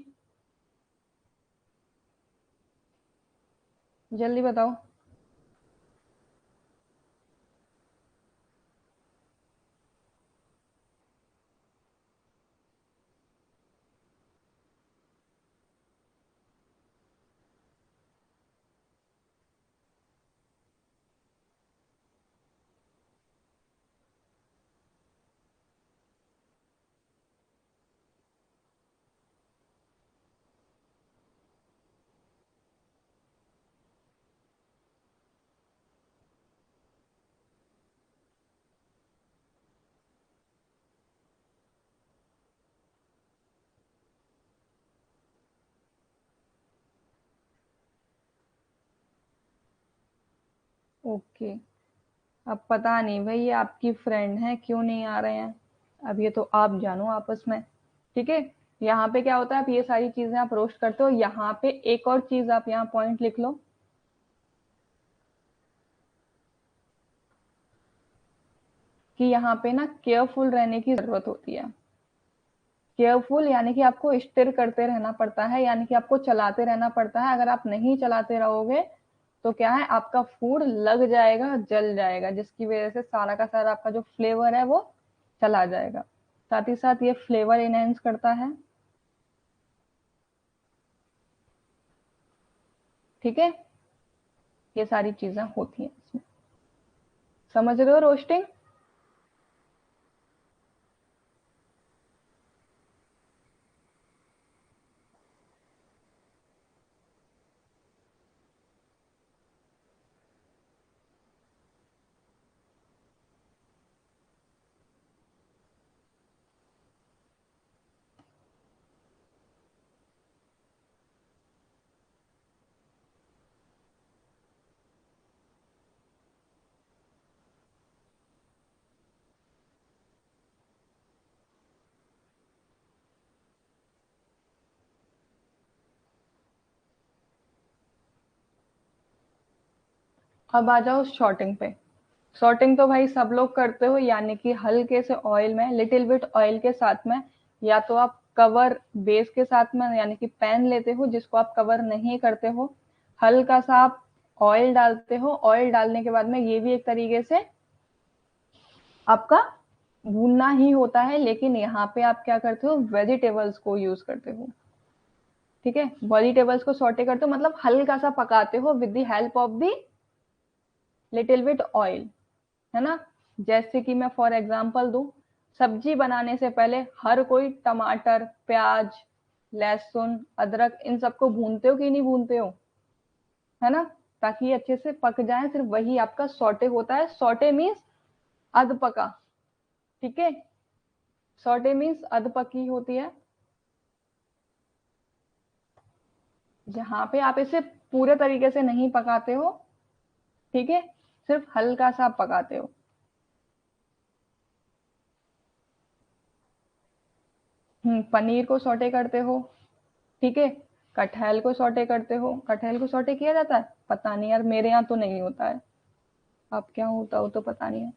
जल्दी बताओ। ओके, अब पता नहीं भाई ये आपकी फ्रेंड है क्यों नहीं आ रहे हैं, अब ये तो आप जानो आपस में। ठीक है, यहाँ पे क्या होता है, आप ये सारी चीजें आप रोस्ट करते हो। यहाँ पे एक और चीज आप यहाँ पॉइंट लिख लो, कि यहाँ पे ना केयरफुल रहने की जरूरत होती है। केयरफुल यानी कि आपको स्टिर करते रहना पड़ता है, यानी कि आपको चलाते रहना पड़ता है। अगर आप नहीं चलाते रहोगे तो क्या है, आपका फूड लग जाएगा, जल जाएगा, जिसकी वजह से सारा का सारा आपका जो फ्लेवर है वो चला जाएगा। साथ ही साथ ये फ्लेवर इनहेंस करता है। ठीक है, ये सारी चीजें होती हैं इसमें। समझ रहे हो रोस्टिंग? अब आ जाओ शॉर्टिंग पे। सॉर्टिंग तो भाई सब लोग करते हो, यानी कि हल्के से ऑयल में, लिटिल बिट ऑयल के साथ में, या तो आप कवर बेस के साथ में यानी कि पैन लेते हो जिसको आप कवर नहीं करते हो, हल्का सा आप ऑयल डालते हो। ऑयल डालने के बाद में ये भी एक तरीके से आपका भूनना ही होता है, लेकिन यहाँ पे आप क्या करते हो, वेजिटेबल्स को यूज करते हो। ठीक है, वेजिटेबल्स को सॉटे करते हो, मतलब हल्का सा पकाते हो with the help of the little bit oil, है ना। जैसे कि मैं फॉर एग्जांपल दूं, सब्जी बनाने से पहले हर कोई टमाटर, प्याज, लहसुन, अदरक इन सबको भूनते हो कि नहीं भूनते हो, है ना, ताकि ये अच्छे से पक जाए। सिर्फ वही आपका सॉटे होता है। सॉटे मीन्स अध पका। ठीक है, सॉटे मीन्स अध पकी होती है, जहां पे आप इसे पूरे तरीके से नहीं पकाते हो। ठीक है, सिर्फ हल्का सा आप पकाते हो। पनीर को सॉटे करते हो। ठीक है, कटहल को सॉटे करते हो। कटहल को सॉटे किया जाता है? पता नहीं यार, मेरे यहाँ तो नहीं होता है, आप क्या होता हो तो पता नहीं है।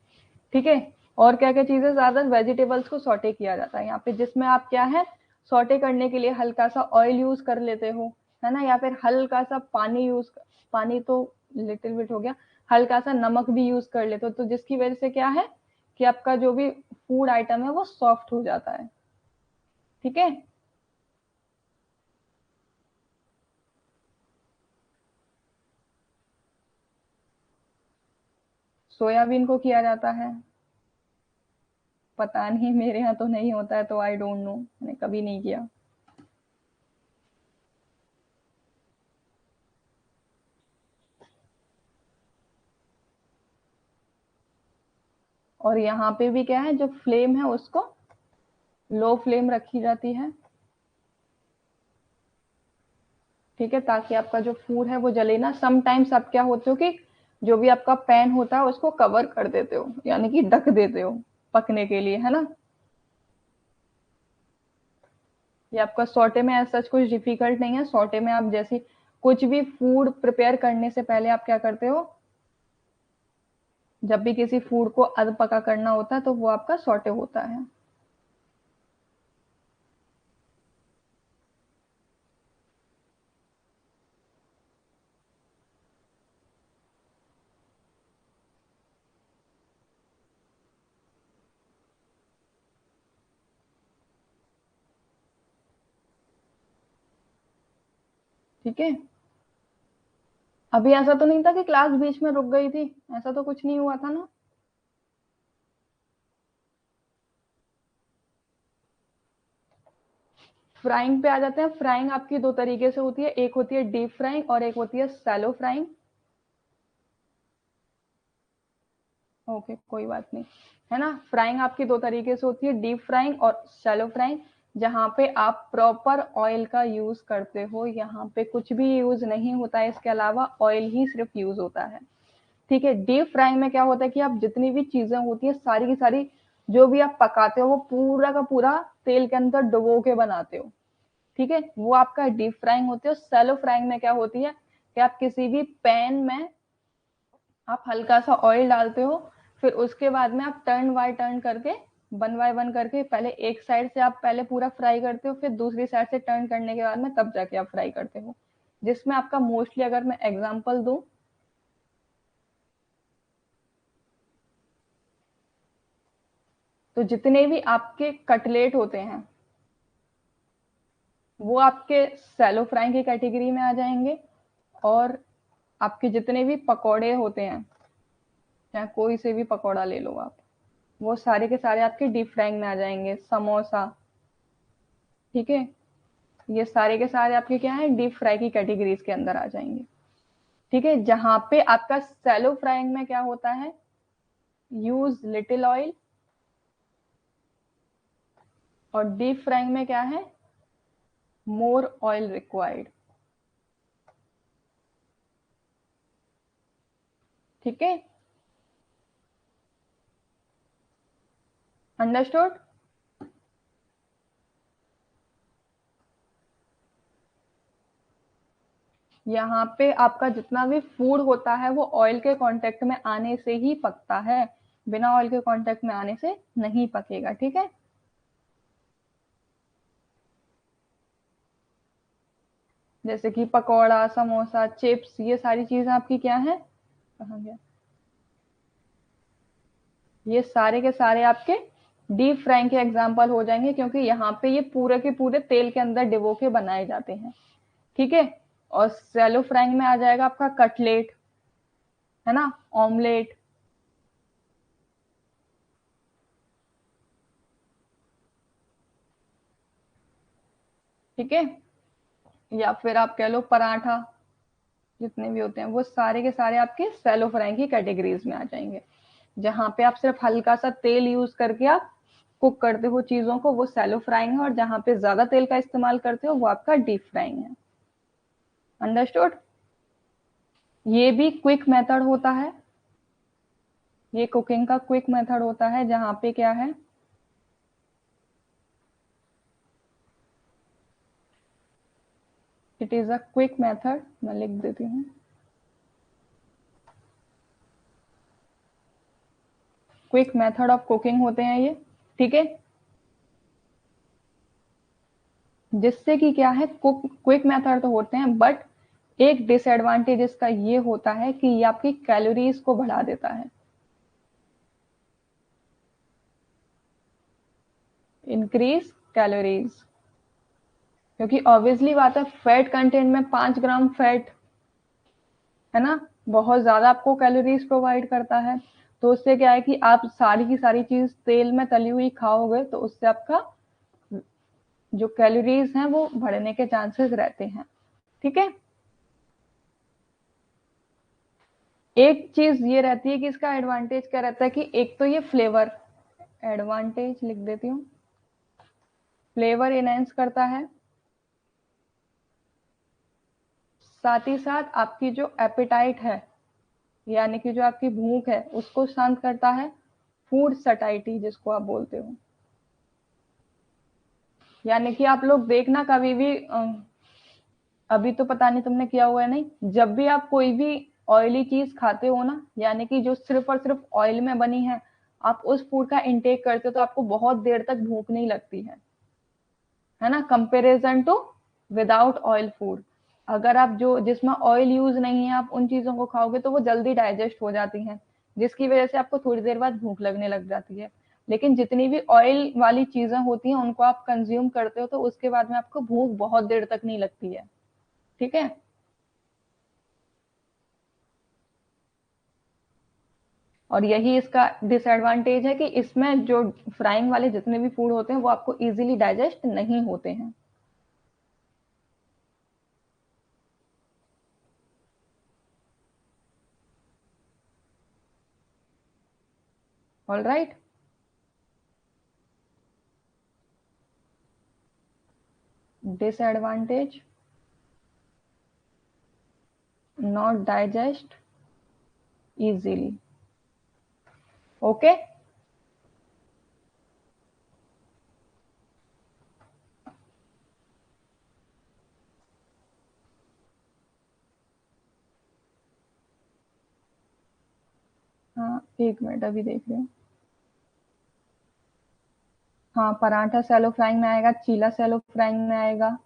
ठीक है, और क्या क्या चीजें, ज्यादा वेजिटेबल्स को सॉटे किया जाता है यहाँ पे, जिसमें आप क्या है, सॉटे करने के लिए हल्का सा ऑयल यूज कर लेते हो, है ना, या फिर हल्का सा पानी यूज, पानी तो लिटिल बिट हो गया, हल्का सा नमक भी यूज कर लेते हो, तो जिसकी वजह से क्या है कि आपका जो भी फूड आइटम है वो सॉफ्ट हो जाता है। ठीक है, सोयाबीन को किया जाता है। पता नहीं, मेरे यहाँ तो नहीं होता है, तो आई डोंट नो, मैंने कभी नहीं किया। और यहाँ पे भी क्या है, जो फ्लेम है उसको लो फ्लेम रखी जाती है। ठीक है, ताकि आपका जो फूड है वो जले ना। समटाइम्स आप क्या होते हो कि जो भी आपका पैन होता है उसको कवर कर देते हो, यानी कि ढक देते हो पकने के लिए, है ना। ये आपका सॉटे में ऐसा कुछ डिफिकल्ट नहीं है। सॉटे में आप जैसी कुछ भी फूड प्रिपेयर करने से पहले आप क्या करते हो, जब भी किसी फूड को अध पका करना होता है तो वो आपका सॉटे होता है। ठीक है, अभी ऐसा तो नहीं था कि क्लास बीच में रुक गई थी, ऐसा तो कुछ नहीं हुआ था ना। फ्राइंग पे आ जाते हैं। फ्राइंग आपकी दो तरीके से होती है, एक होती है डीप फ्राइंग और एक होती है सैलो फ्राइंग। ओके, कोई बात नहीं, है ना। फ्राइंग आपकी दो तरीके से होती है, डीप फ्राइंग और शैलो फ्राइंग, जहां पे आप प्रॉपर ऑयल का यूज करते हो। यहाँ पे कुछ भी यूज नहीं होता है, इसके अलावा ऑयल ही सिर्फ यूज होता है। ठीक है, डीप फ्राइंग में क्या होता है कि आप जितनी भी चीजें होती है सारी की सारी जो भी आप पकाते हो वो पूरा का पूरा तेल के अंदर डुबो के बनाते हो। ठीक है, वो आपका डीप फ्राइंग होती है। सैलो फ्राइंग में क्या होती है कि आप किसी भी पैन में आप हल्का सा ऑयल डालते हो, फिर उसके बाद में आप टर्न बाय टर्न करके, वन बाय वन करके, पहले एक साइड से आप पहले पूरा फ्राई करते हो, फिर दूसरी साइड से टर्न करने के बाद में तब जाके आप फ्राई करते हो। जिसमें आपका मोस्टली, अगर मैं एग्जांपल दूं, तो जितने भी आपके कटलेट होते हैं वो आपके सैलो फ्राइंग की कैटेगरी में आ जाएंगे। और आपके जितने भी पकौड़े होते हैं, चाहे कोई से भी पकौड़ा ले लो आप, वो सारे के सारे आपके डीप फ्राइंग में आ जाएंगे। समोसा, ठीक है, ये सारे के सारे आपके क्या है, डीप फ्राई की कैटेगरीज के अंदर आ जाएंगे। ठीक है, जहां पे आपका सैलो फ्राइंग में क्या होता है, यूज लिटिल ऑयल, और डीप फ्राइंग में क्या है, मोर ऑयल रिक्वायर्ड। ठीक है, अंडरस्टूड। यहाँ पे आपका जितना भी फूड होता है वो ऑयल के कांटेक्ट में आने से ही पकता है, बिना ऑयल के कांटेक्ट में आने से नहीं पकेगा। ठीक है, जैसे कि पकौड़ा, समोसा, चिप्स, ये सारी चीजें आपकी क्या है, कहाँ गया, ये सारे के सारे आपके डीप फ्राइंग के एग्जाम्पल हो जाएंगे, क्योंकि यहाँ पे ये पूरे के पूरे तेल के अंदर डिबो के बनाए जाते हैं। ठीक है, और सैलो फ्राइंग में आ जाएगा आपका कटलेट, है ना, ऑमलेट, ठीक है, या फिर आप कह लो पराठा, जितने भी होते हैं वो सारे के सारे आपके सैलो फ्राइंग की कैटेगरीज में आ जाएंगे। जहां पे आप सिर्फ हल्का सा तेल यूज करके आप कुक करते हो चीजों को, वो सैलो फ्राइंग है, और जहां पे ज्यादा तेल का इस्तेमाल करते हो वो आपका डीप फ्राइंग है। अंडरस्टूड। ये भी क्विक मेथड होता है, ये कुकिंग का क्विक मेथड होता है, जहां पे क्या है, it is a quick method, मैं लिख देती हूँ। क्विक मेथड ऑफ कुकिंग होते हैं ये। ठीक है, जिससे कि क्या है, कुक क्विक मेथड तो होते हैं, बट एक डिसएडवांटेज इसका ये होता है कि ये आपकी कैलोरीज को बढ़ा देता है, इंक्रीज कैलोरीज। क्योंकि ऑब्वियसली बात है, फैट कंटेंट में 5 ग्राम फैट, है ना, बहुत ज्यादा आपको कैलोरीज प्रोवाइड करता है। तो उससे क्या है कि आप सारी की सारी चीज तेल में तली हुई खाओगे, तो उससे आपका जो कैलोरीज हैं वो बढ़ने के चांसेस रहते हैं। ठीक है, एक चीज ये रहती है कि इसका एडवांटेज क्या रहता है कि एक तो ये फ्लेवर, एडवांटेज लिख देती हूँ, फ्लेवर इनहेंस करता है, साथ ही साथ आपकी जो एपेटाइट है, यानी कि जो आपकी भूख है उसको शांत करता है, फूड सटाइटी जिसको आप बोलते हो। यानी कि आप लोग देखना कभी भी अभी तो पता नहीं तुमने किया हुआ है नहीं, जब भी आप कोई भी ऑयली चीज खाते हो ना, यानी कि जो सिर्फ और सिर्फ ऑयल में बनी है, आप उस फूड का इंटेक करते हो तो आपको बहुत देर तक भूख नहीं लगती है ना, comparison to without oil food. अगर आप जो जिसमें ऑयल यूज नहीं है आप उन चीजों को खाओगे तो वो जल्दी डाइजेस्ट हो जाती हैं, जिसकी वजह से आपको थोड़ी देर बाद भूख लगने लग जाती है। लेकिन जितनी भी ऑयल वाली चीजें होती हैं उनको आप कंज्यूम करते हो तो उसके बाद में आपको भूख बहुत देर तक नहीं लगती है। ठीक है, और यही इसका डिसएडवांटेज है कि इसमें जो फ्राइंग वाले जितने भी फूड होते हैं वो आपको इजीली डाइजेस्ट नहीं होते हैं। All right, disadvantage, not digest easily. Okay, हाँ एक मिनट अभी देख रही हूँ। हाँ, पराठा सैलो फ्राइंग में आएगा, चीला सैलो फ्राइंग में आएगा।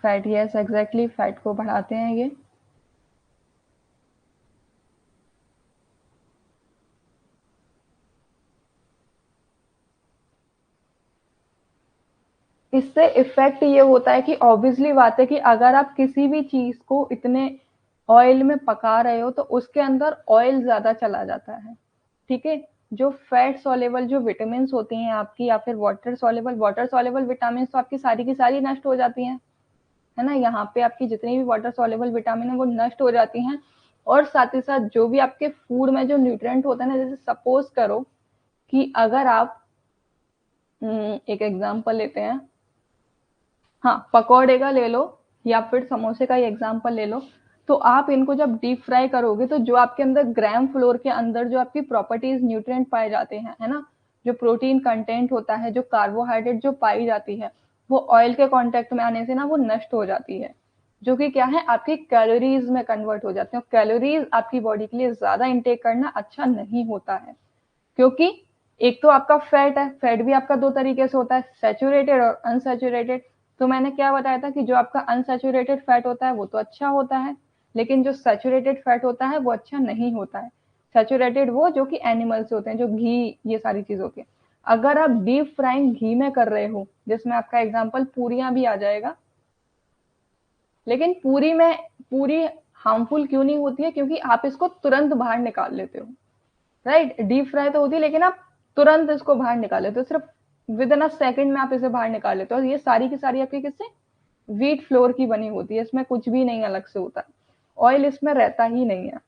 फैट, यस एग्जैक्टली, फैट को बढ़ाते हैं ये। इससे इफेक्ट ये होता है कि ऑब्वियसली बात है कि अगर आप किसी भी चीज को इतने ऑयल में पका रहे हो तो उसके अंदर ऑयल ज्यादा चला जाता है, ठीक है। जो फैट सॉल्युबल जो विटामिन होती हैं आपकी, या फिर वाटर सॉल्युबल विटामिन तो आपकी सारी की सारी नष्ट हो जाती हैं, है ना। यहाँ पे आपकी जितनी भी वाटर सॉल्युबल विटामिन है वो नष्ट हो जाती हैं। और साथ ही साथ जो भी आपके फूड में जो न्यूट्रिएंट होते हैं ना, जैसे सपोज करो कि अगर आप एक एग्जांपल लेते हैं, हाँ पकौड़े का ले लो या फिर समोसे का ही एग्जांपल ले लो, तो आप इनको जब डीप फ्राई करोगे तो जो आपके अंदर ग्राम फ्लोर के अंदर जो आपकी प्रॉपर्टीज न्यूट्रिएंट पाए जाते हैं, है ना, जो प्रोटीन कंटेंट होता है, जो कार्बोहाइड्रेट जो पाई जाती है, वो ऑयल के कांटेक्ट में आने से ना वो नष्ट हो जाती है, जो कि क्या है आपकी कैलोरीज में कन्वर्ट हो जाते हैं। कैलोरीज आपकी बॉडी के लिए ज्यादा इंटेक करना अच्छा नहीं होता है, क्योंकि एक तो आपका फैट है, फैट भी आपका दो तरीके से होता है, सैचुरेटेड और अनसैचुरेटेड। तो मैंने क्या बताया था कि जो आपका अनसैचुरेटेड फैट होता है वो तो अच्छा होता है, लेकिन जो सैचुरेटेड फैट होता है वो अच्छा नहीं होता है। सैचुरेटेड वो जो कि एनिमल से होते हैं, जो घी ये सारी चीज होती है। अगर आप डीप फ्राइंग घी में कर रहे हो, जिसमें आपका एग्जाम्पल पूरियां भी आ जाएगा, लेकिन पूरी हार्मफुल क्यों नहीं होती है, क्योंकि आप इसको तुरंत बाहर निकाल लेते हो, राइट। डीप फ्राई तो होती है लेकिन आप तुरंत इसको बाहर निकाल लेते हो, सिर्फ विद इन अ सेकेंड में आप इसे बाहर निकाल लेते हो। और ये सारी की सारी आपकी किससे, व्हीट फ्लोर की बनी होती है, इसमें कुछ भी नहीं अलग से होता है, ऑयल इसमें रहता ही नहीं है,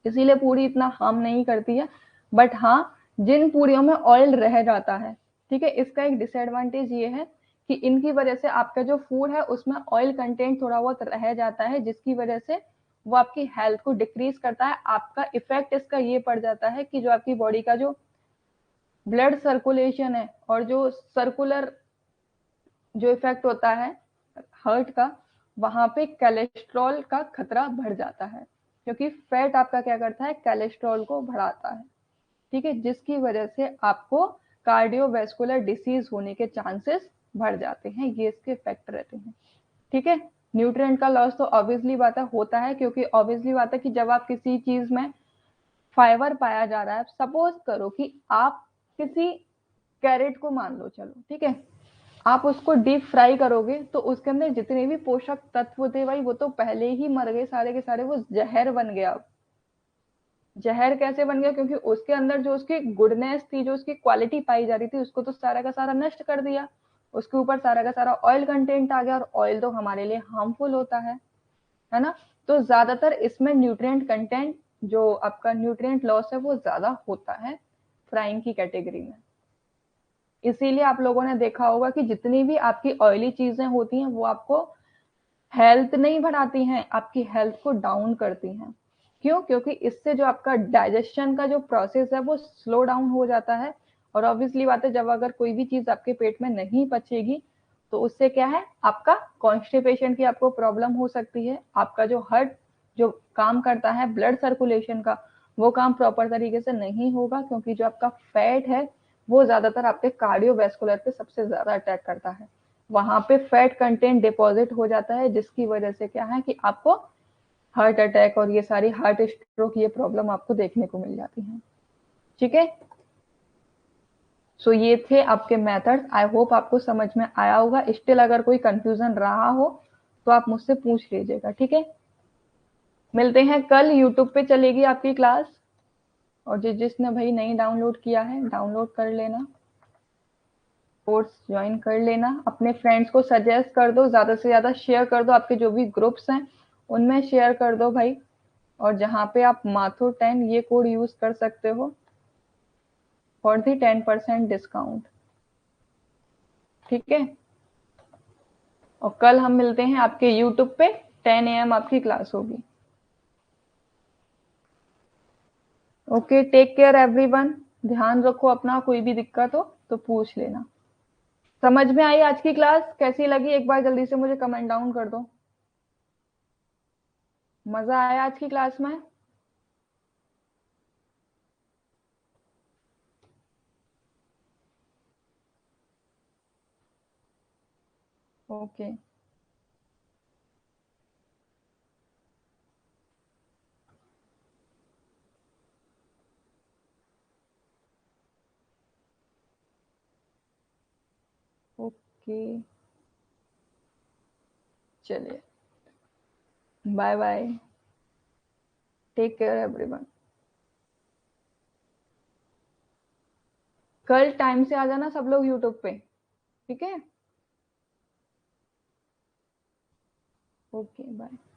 इसीलिए पूरी इतना हार्म नहीं करती है। बट हाँ, जिन पूरियों में ऑयल रह जाता है, ठीक है, इसका एक डिसएडवांटेज ये है कि इनकी वजह से आपका जो फूड है उसमें ऑयल कंटेंट थोड़ा बहुत रह जाता है, जिसकी वजह से वो आपकी हेल्थ को डिक्रीज करता है। आपका इफेक्ट इसका ये पड़ जाता है कि जो आपकी बॉडी का जो ब्लड सर्कुलेशन है और जो सर्कुलर जो इफेक्ट होता है हार्ट का, वहां पे कोलेस्ट्रॉल का खतरा बढ़ जाता है, क्योंकि फैट आपका क्या करता है, कोलेस्ट्रॉल को बढ़ाता है, ठीक है, जिसकी वजह से आपको कार्डियोवैस्कुलर डिसीज होने के चांसेस बढ़ जाते हैं। ये इसके इफेक्ट रहते हैं, ठीक है। न्यूट्रिएंट का लॉस तो ऑब्वियसली बात है होता है, क्योंकि ऑब्वियसली बात है कि जब आप किसी चीज में फाइबर पाया जा रहा है, सपोज करो कि आप किसी कैरेट को मान लो, चलो ठीक है, आप उसको डीप फ्राई करोगे तो उसके अंदर जितने भी पोषक तत्व थे भाई वो तो पहले ही मर गए सारे के सारे, वो जहर बन गया। जहर कैसे बन गया, क्योंकि उसके अंदर जो उसकी गुडनेस थी, जो उसकी क्वालिटी पाई जा रही थी, उसको तो सारा का सारा नष्ट कर दिया। उसके ऊपर सारा का सारा ऑयल कंटेंट आ गया, और ऑयल तो हमारे लिए हार्मफुल होता है ना। तो ज्यादातर इसमें न्यूट्रिएंट कंटेंट, जो आपका न्यूट्रिएंट लॉस है वो ज्यादा होता है फ्राइंग की कैटेगरी में। इसीलिए आप लोगों ने देखा होगा कि जितनी भी आपकी ऑयली चीजें होती हैं वो आपको हेल्थ नहीं बढ़ाती हैं, आपकी हेल्थ को डाउन करती हैं। क्यों? क्योंकि इससे जो आपका डाइजेशन का जो प्रोसेस है वो स्लो डाउन हो जाता है। और ऑब्वियसली बात है, जब अगर कोई भी चीज आपके पेट में नहीं पचेगी तो उससे क्या है, आपका कॉन्स्टिपेशन की आपको प्रॉब्लम हो सकती है। आपका जो हार्ट जो काम करता है ब्लड सर्कुलेशन का, वो काम प्रॉपर तरीके से नहीं होगा, क्योंकि जो आपका फैट है वो ज्यादातर आपके कार्डियोवैस्कुलर पे सबसे ज्यादा अटैक करता है। वहां पे फैट कंटेंट डिपॉजिट हो जाता है, जिसकी वजह से क्या है कि आपको हार्ट अटैक और ये सारी हार्ट स्ट्रोक ये प्रॉब्लम आपको देखने को मिल जाती है, ठीक है। सो ये थे आपके मेथड, आई होप आपको समझ में आया होगा। स्टिल अगर कोई कंफ्यूजन रहा हो तो आप मुझसे पूछ लीजिएगा, ठीक है। मिलते हैं कल, यूट्यूब पे चलेगी आपकी क्लास, और जिसने भाई नहीं डाउनलोड किया है डाउनलोड कर लेना, कोर्स ज्वाइन कर लेना, अपने फ्रेंड्स को सजेस्ट कर दो, ज्यादा से ज्यादा शेयर कर दो, आपके जो भी ग्रुप्स हैं उनमें शेयर कर दो भाई। और जहाँ पे आप माथुर 10 ये कोड यूज कर सकते हो फॉर दी 10% डिस्काउंट, ठीक है। और कल हम मिलते हैं आपके यूट्यूब पे, 10 AM आपकी क्लास होगी। ओके, टेक केयर एवरीवन, ध्यान रखो अपना, कोई भी दिक्कत हो तो पूछ लेना। समझ में आई आज की क्लास? कैसी लगी एक बार जल्दी से मुझे कमेंट डाउन कर दो। मजा आया आज की क्लास में? ओके, ओके, चलिए, bye bye, take care everyone. कल टाइम से आ जाना सब लोग यूट्यूब पे, ठीक है? Okay, bye.